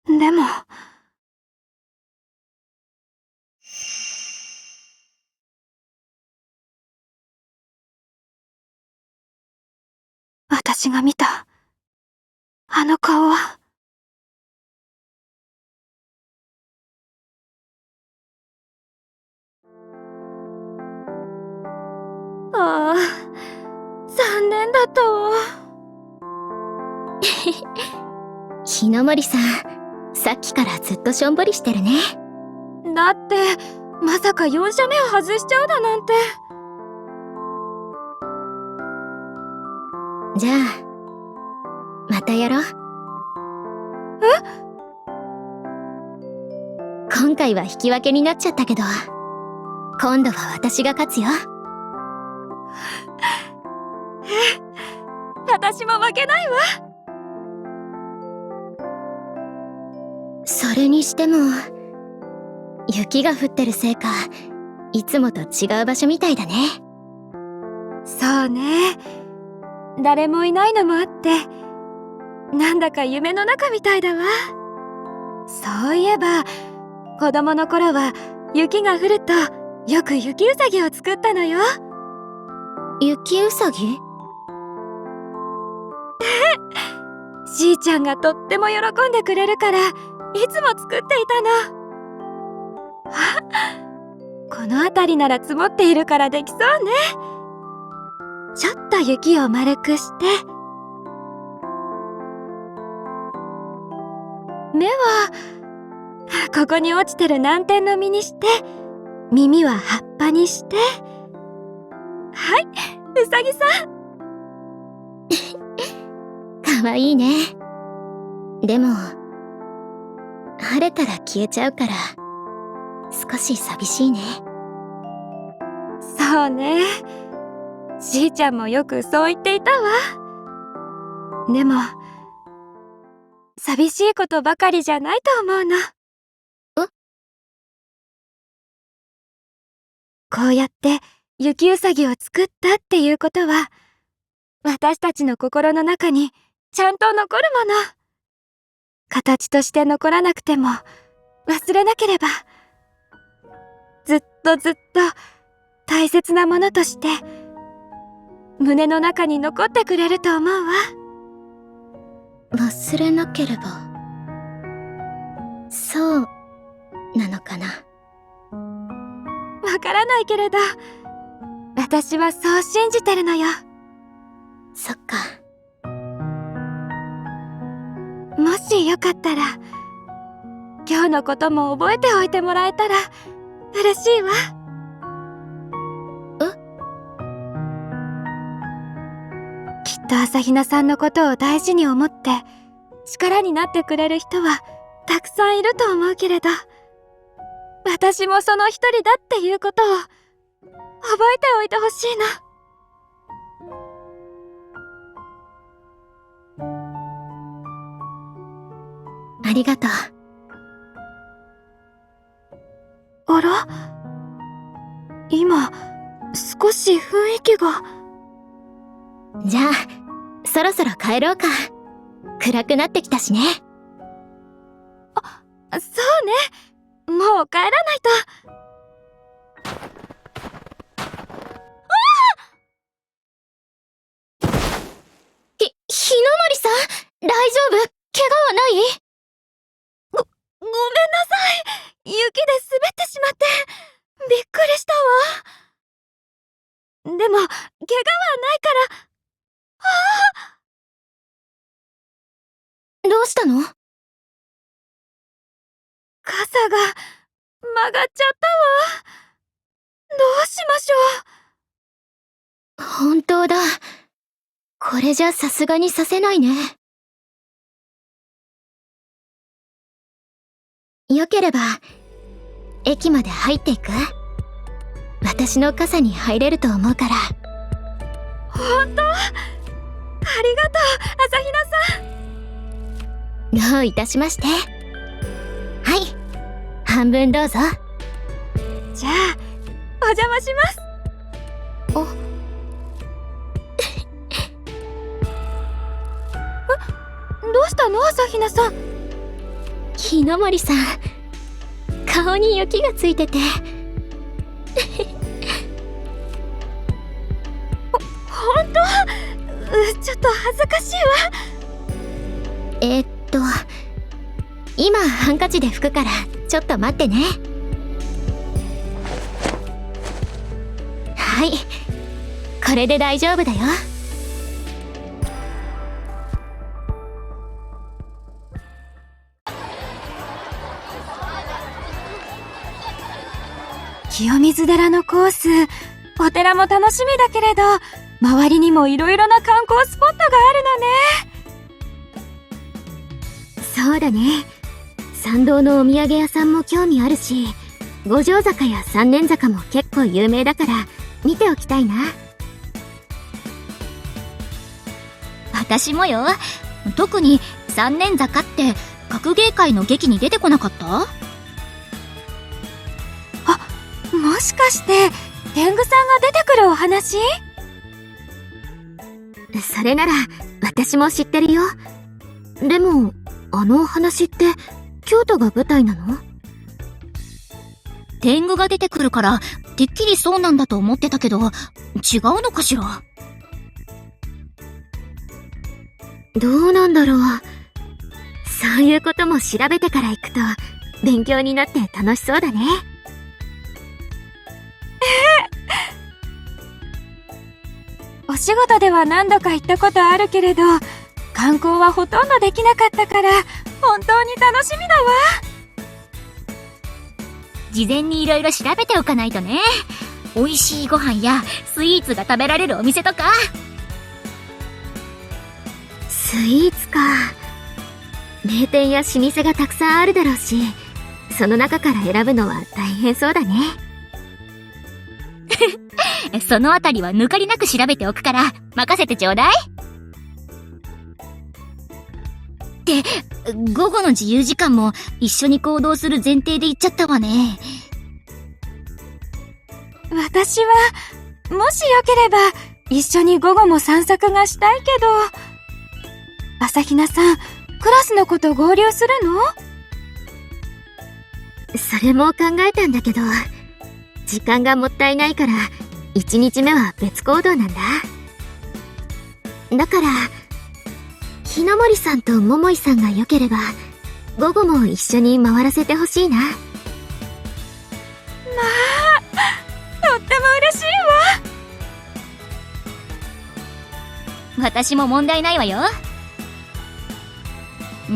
でも、私が見た、あの顔は。ああ、残念だったわ。日の森さん、さっきからずっとしょんぼりしてるね。だって、まさか4射目を外しちゃうだなんて。じゃあ、またやろう。今回は引き分けになっちゃったけど、今度は私が勝つよ。私も負けないわ。それにしても、雪が降ってるせいか、いつもと違う場所みたいだね。そうね。誰もいないのもあって、なんだか夢の中みたいだわ。そういえば、子供の頃は雪が降るとよく雪うさぎを作ったのよ。雪うさぎ？しーちゃんがとっても喜んでくれるからいつも作っていたの。あ、この辺りなら積もっているからできそうね。ちょっと雪を丸くして目はここに落ちてる南天の実にして、耳は葉っぱにして、はい、うさぎさん。かわいいね。でも、晴れたら消えちゃうから、少し寂しいね。そうね。しーちゃんもよくそう言っていたわ。でも、寂しいことばかりじゃないと思うの。こうやって雪うさぎを作ったっていうことは、私たちの心の中にちゃんと残るもの。形として残らなくても忘れなければ、ずっとずっと大切なものとして胸の中に残ってくれると思うわ。忘れなければ。そうなのかな。わからないけれど、私はそう信じてるのよ。そっか。もしよかったら、今日のことも覚えておいてもらえたら嬉しいわ。きっと朝比奈さんのことを大事に思って力になってくれる人はたくさんいると思うけれど、私もその一人だっていうことを覚えておいてほしいの。ありがとう。あら？今、少し雰囲気が。じゃあ、そろそろ帰ろうか。暗くなってきたしね。そうね。もう帰らないと。日の森さん、大丈夫？怪我はない？ごめんなさい。雪で滑ってしまって、びっくりしたわ。でも、怪我はないから。どうしたの？傘が曲がっちゃったわ。どうしましょ本当だ。これじゃさすがにさせないね。よければ、駅まで入っていく？私の傘に入れると思うから。本当？ありがとう、朝比奈さん。どういたしまして。はい、半分どうぞ。じゃあ、お邪魔します。どうしたの、朝比奈さん。日の森さん、顔に雪がついてて。ほんと？ちょっと恥ずかしいわ。今ハンカチで拭くからちょっと待ってね。はい、これで大丈夫だよ。清水寺のコース、お寺も楽しみだけれど、周りにもいろいろな観光スポットがあるのね。そうだね。参道のお土産屋さんも興味あるし、五条坂や三年坂も結構有名だから見ておきたいな。私もよ。特に三年坂って学芸会の劇に出てこなかった？もしかして天狗さんが出てくるお話？それなら私も知ってるよ。でもあのお話って京都が舞台なの？天狗が出てくるからてっきりそうなんだと思ってたけど、違うのかしら？どうなんだろう。そういうことも調べてから行くと勉強になって楽しそうだね。お仕事では何度か行ったことあるけれど、観光はほとんどできなかったから本当に楽しみだわ。事前にいろいろ調べておかないとね。美味しいご飯やスイーツが食べられるお店とか。スイーツか。名店や老舗がたくさんあるだろうし、その中から選ぶのは大変そうだね。そのあたりは抜かりなく調べておくから任せてちょうだい。って午後の自由時間も一緒に行動する前提で言っちゃったわね。私はもしよければ一緒に午後も散策がしたいけど。朝比奈さん、クラスの子と合流するの？それも考えたんだけど、時間がもったいないから1日目は別行動なんだ。だから日の森さんと桃井さんが良ければ午後も一緒に回らせてほしいな。まあ、とっても嬉しいわ。私も問題ないわよ。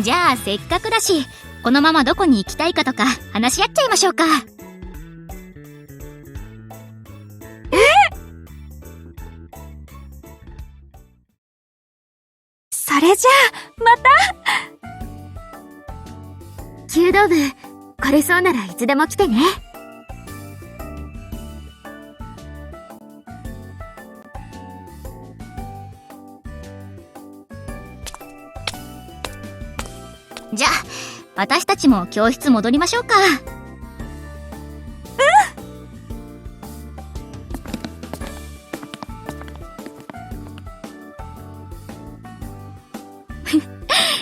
じゃあせっかくだし、このままどこに行きたいかとか話し合っちゃいましょうか。それじゃあまた。弓道部、来れそうならいつでも来てね。じゃあ私たちも教室戻りましょうか。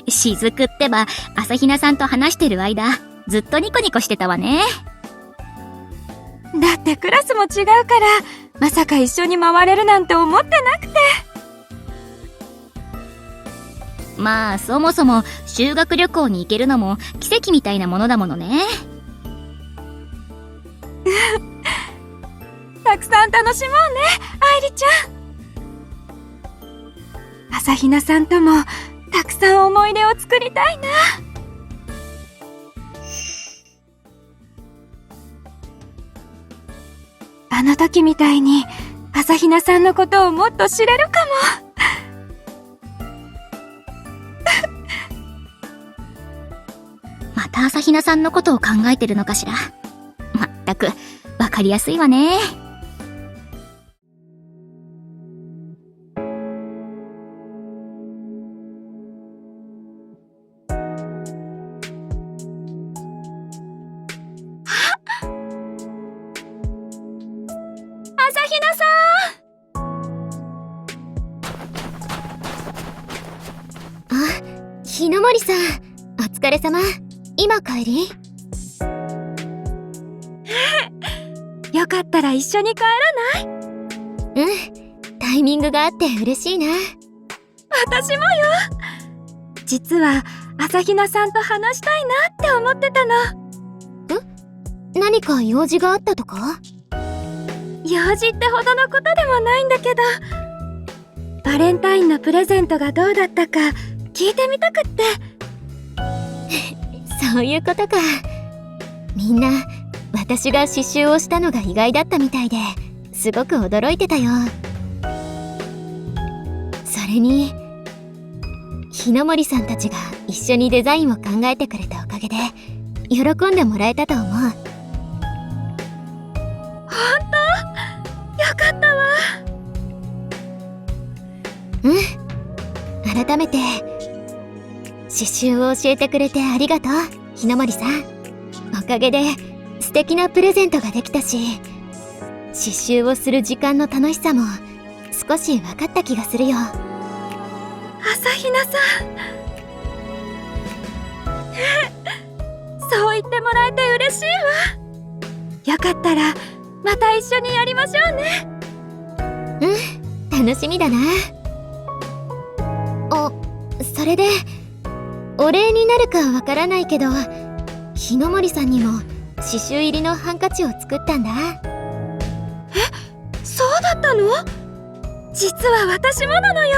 雫ってば朝比奈さんと話してる間ずっとニコニコしてたわね。だってクラスも違うから、まさか一緒に回れるなんて思ってなくて。まあそもそも修学旅行に行けるのも奇跡みたいなものだものね。たくさん楽しもうね、愛ちゃん。朝比奈さんともたくさん思い出を作りたいな。あの時みたいに朝比奈さんのことをもっと知れるかも。また朝比奈さんのことを考えてるのかしら。まったく、わかりやすいわね。朝比奈さん。日の森さん、お疲れ様。今帰り？よかったら一緒に帰らない？タイミングがあって嬉しいな。私もよ。実は朝比奈さんと話したいなって思ってたの。何か用事があったとか？用事ってほどのことでもないんだけど、バレンタインのプレゼントがどうだったか聞いてみたくって。そういうことか。みんな私が刺繍をしたのが意外だったみたいで、すごく驚いてたよ。それに日の森さんたちが一緒にデザインを考えてくれたおかげで喜んでもらえたと思う。本当？よかったわ。改めて刺繍を教えてくれてありがとう、日の森さん。おかげで素敵なプレゼントができたし、刺繍をする時間の楽しさも少し分かった気がするよ。朝比奈さん。そう言ってもらえて嬉しいわ。よかったらまた一緒にやりましょうね。楽しみだな。それでお礼になるかわからないけど、日の森さんにも刺繍入りのハンカチを作ったんだ。そうだったの？実は私もなのよ。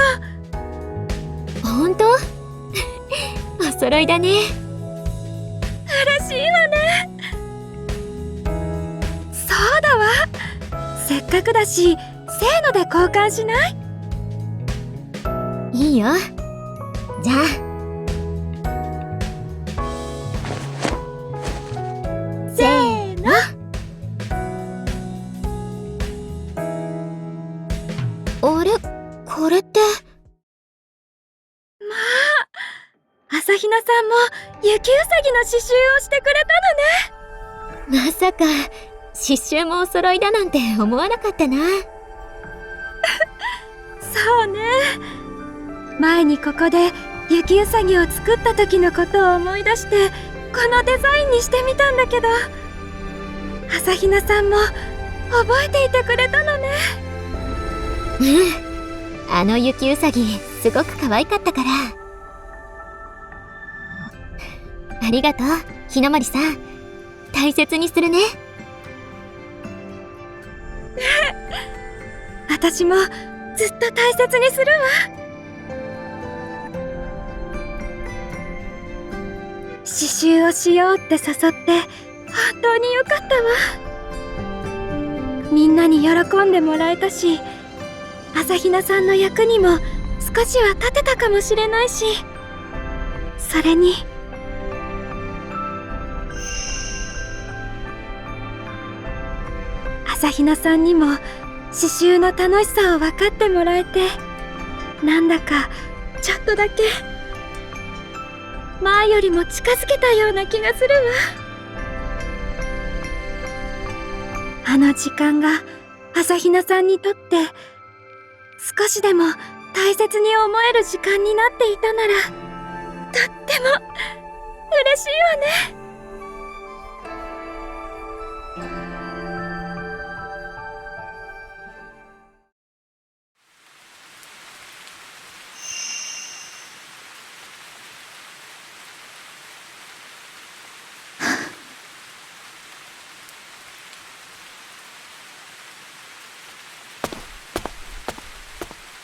ほんと？お揃いだね。嬉しいわね。そうだわ。せっかくだし、せーので交換しない？いいよ。じゃあ。せーの。あれ？これって。まあ、朝比奈さんも雪うさぎの刺繍をしてくれたのね。まさか刺繍もお揃いだなんて思わなかったな。そうね。前にここで雪うさぎを作った時のことを思い出して、このデザインにしてみたんだけど、朝比奈さんも覚えていてくれたのね。あの雪うさぎすごく可愛かったから。ありがとう、日の森さん。大切にするね。私もずっと大切にするわ。刺繍をしようって誘って本当によかったわ。みんなに喜んでもらえたし、朝比奈さんの役にも少しは立てたかもしれないし、それに朝比奈さんにも刺繍の楽しさを分かってもらえて、なんだかちょっとだけ前よりも近づけたような気がするわ。あの時間が朝比奈さんにとって少しでも大切に思える時間になっていたなら、とっても嬉しいわね。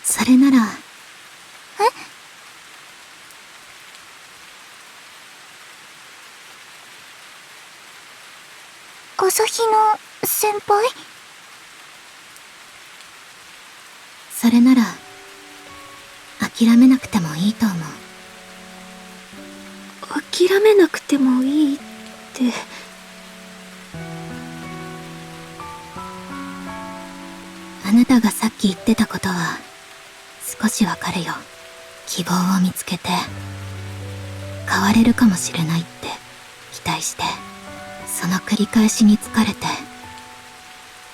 それなら、朝日奈先輩？それなら、諦めなくてもいいと思う。諦めなくてもいいって。あなたがさっき言ってたことは、少しわかるよ。希望を見つけて、変われるかもしれないって期待して、その繰り返しに疲れて、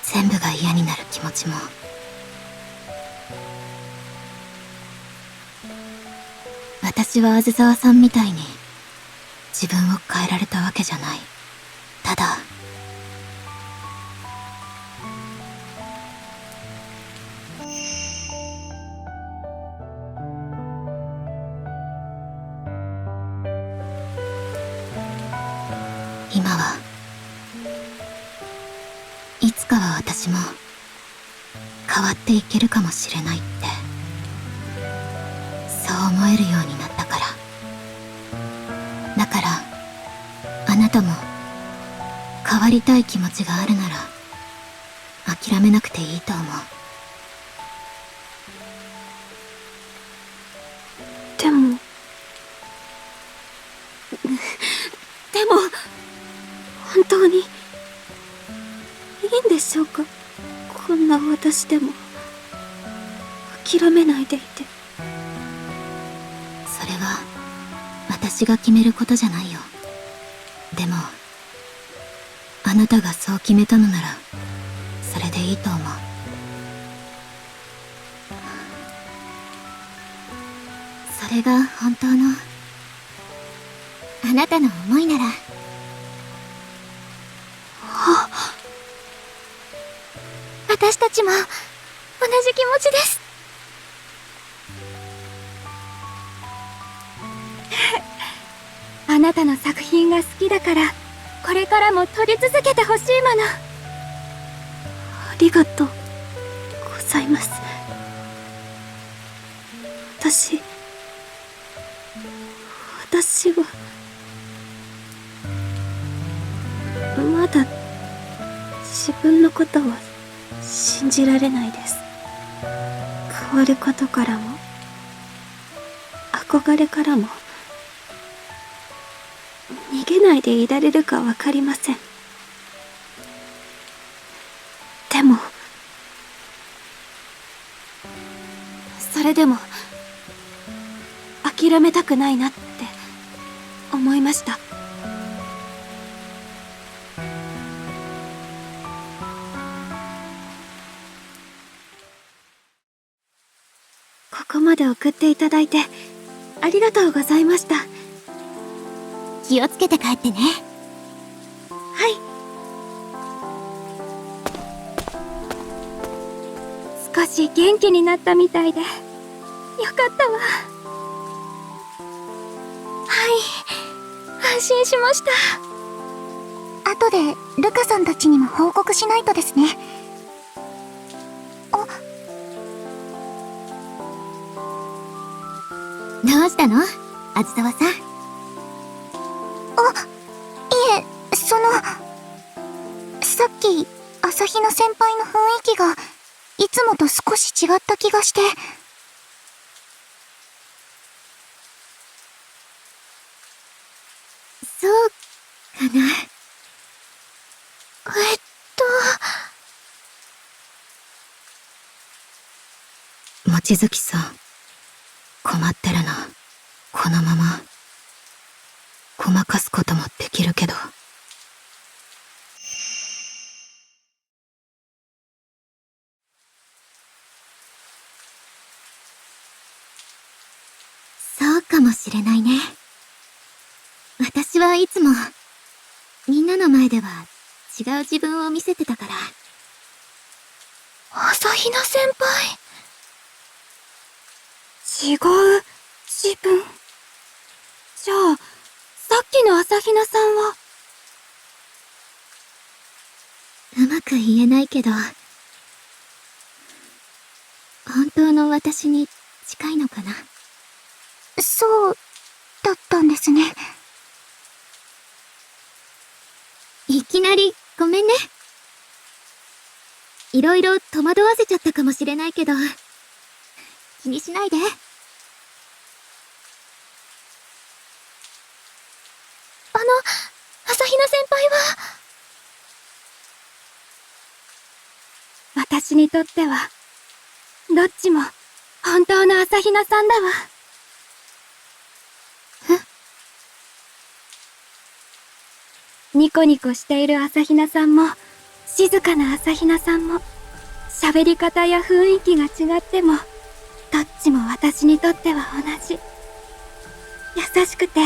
全部が嫌になる気持ちも。私はあずさわさんみたいに、自分を変えられたわけじゃない。ただ、今はいつかは私も変わっていけるかもしれないってそう思えるようになったから。だからあなたも変わりたい気持ちがあるなら諦めなくていいと思う。でも本当にいいんでしょうか？こんな私でも諦めないでいて。それは私が決めることじゃないよ。でもあなたがそう決めたのならそれでいいと思う。それが本当のあなたの思いなら。私たちも同じ気持ちです。あなたの作品が好きだからこれからも撮り続けてほしいもの。ありがとうございます。私はまだ自分のことは信じられないです。変わることからも憧れからも逃げないでいられるかわかりません。でもそれでも諦めたくないなって思いました。ここまで送っていただいてありがとうございました。気をつけて帰ってね。はい。少し元気になったみたいでよかったわ。安心しました。後でルカさんたちにも報告しないとですね。どうしたの？あずさわさん。いえ、さっき朝日奈先輩の雰囲気がいつもと少し違った気がして。そうかな。望月さん、困ってるな。このままごまかすこともできるけど。そうかもしれないね。私はいつもみんなの前では違う自分を見せてたから。朝比奈先輩。違う自分。じゃあさっきの朝比奈さんは。うまく言えないけど、本当の私に近いのかな。そうだったんですね。いきなりごめんね。いろいろ戸惑わせちゃったかもしれないけど、気にしないで。朝比奈先輩は。私にとっては、どっちも本当の朝比奈さんだわ。ニコニコしている朝比奈さんも、静かな朝比奈さんも、喋り方や雰囲気が違っても、どっちも私にとっては同じ。優しくて、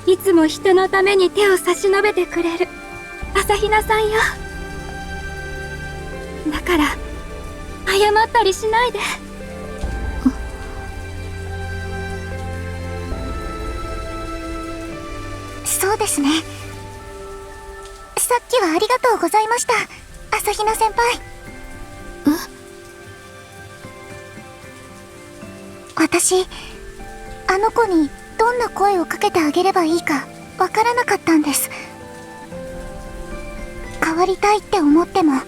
いつも人のために手を差し伸べてくれる朝比奈さんよ。だから、謝ったりしないで。そうですね。さっきはありがとうございました、朝比奈先輩。私、あの子にどんな声をかけてあげればいいかわからなかったんです。変わりたいって思っても、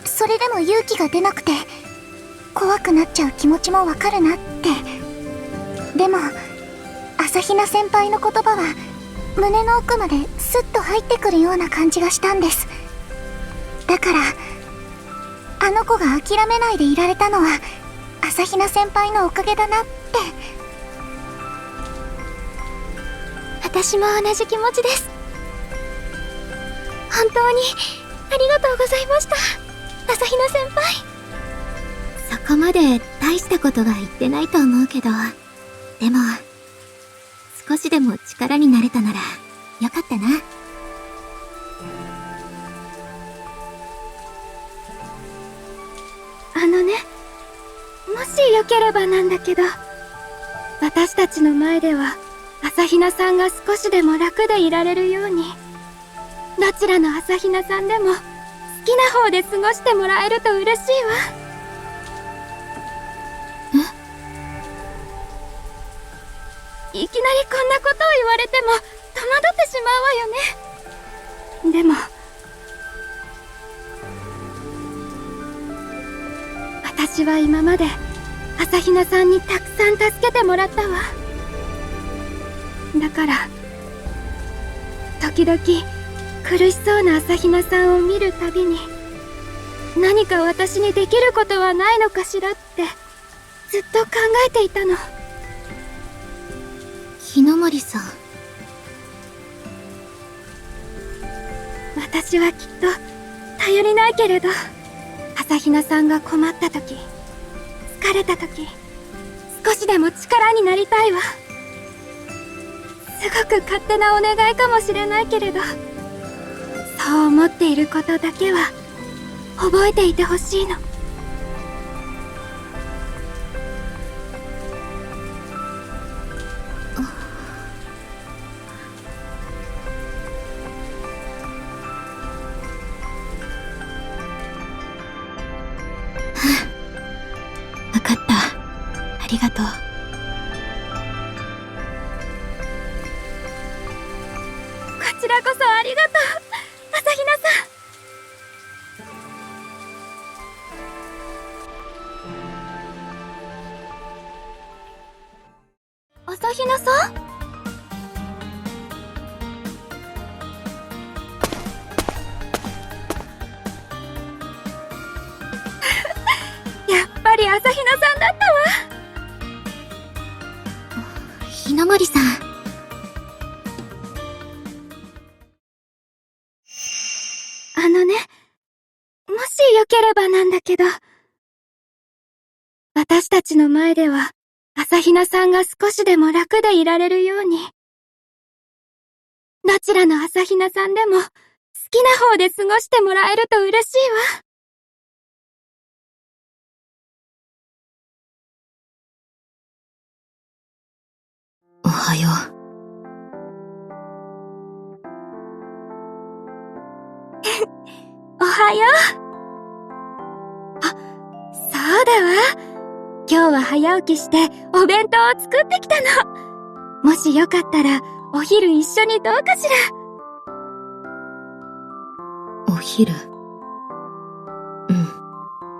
それでも勇気が出なくて、怖くなっちゃう気持ちもわかるなって。でも、朝比奈先輩の言葉は、胸の奥までスッと入ってくるような感じがしたんです。だから、あの子が諦めないでいられたのは、朝比奈先輩のおかげだなって。私も同じ気持ちです。本当にありがとうございました、朝比奈先輩。そこまで大したことは言ってないと思うけど、でも少しでも力になれたならよかったな。もしよければなんだけど、私たちの前では朝比奈さんが少しでも楽でいられるように、どちらの朝比奈さんでも好きな方で過ごしてもらえると嬉しいわ。いきなりこんなことを言われても戸惑ってしまうわよね。でも私は今まで朝比奈さんにたくさん助けてもらったわ。だから時々苦しそうな朝比奈さんを見るたびに、何か私にできることはないのかしらってずっと考えていたの。日の森さん、私はきっと頼りないけれど、朝比奈さんが困った時、疲れた時、少しでも力になりたいわ。すごく勝手なお願いかもしれないけれど、そう思っていることだけは覚えていてほしいの。わかった。ありがとう。こちらこそありがとう、朝比奈さん。朝比奈さん？やっぱり朝比奈さんだったわ。日の森さん、もしよければなんだけど、私たちの前では朝比奈さんが少しでも楽でいられるように、どちらの朝比奈さんでも好きな方で過ごしてもらえると嬉しいわ。おはよう。おはよう。あ、そうだわ。今今日は早起きしてお弁当を作ってきたの。もしよかったらお昼一緒にどうかしら。お昼。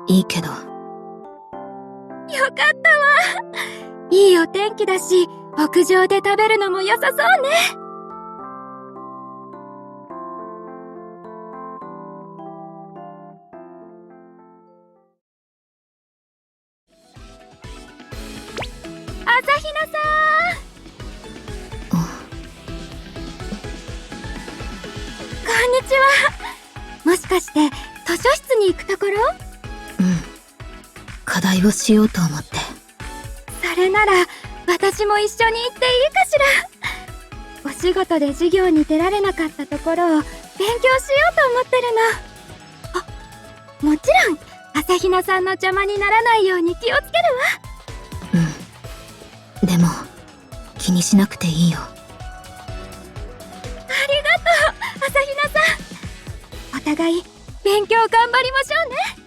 いいけど。よかったわ。いいお天気だし、屋上で食べるのも良さそうね。朝比奈さん。こんにちは。もしかして図書室に行くところ？課題をしようと思って。それなら私も一緒に行っていいかしら。お仕事で授業に出られなかったところを勉強しようと思ってるの。あ、もちろん朝比奈さんの邪魔にならないように気をつけるわ。でも気にしなくていいよ。ありがとう朝比奈さん。お互い勉強頑張りましょうね。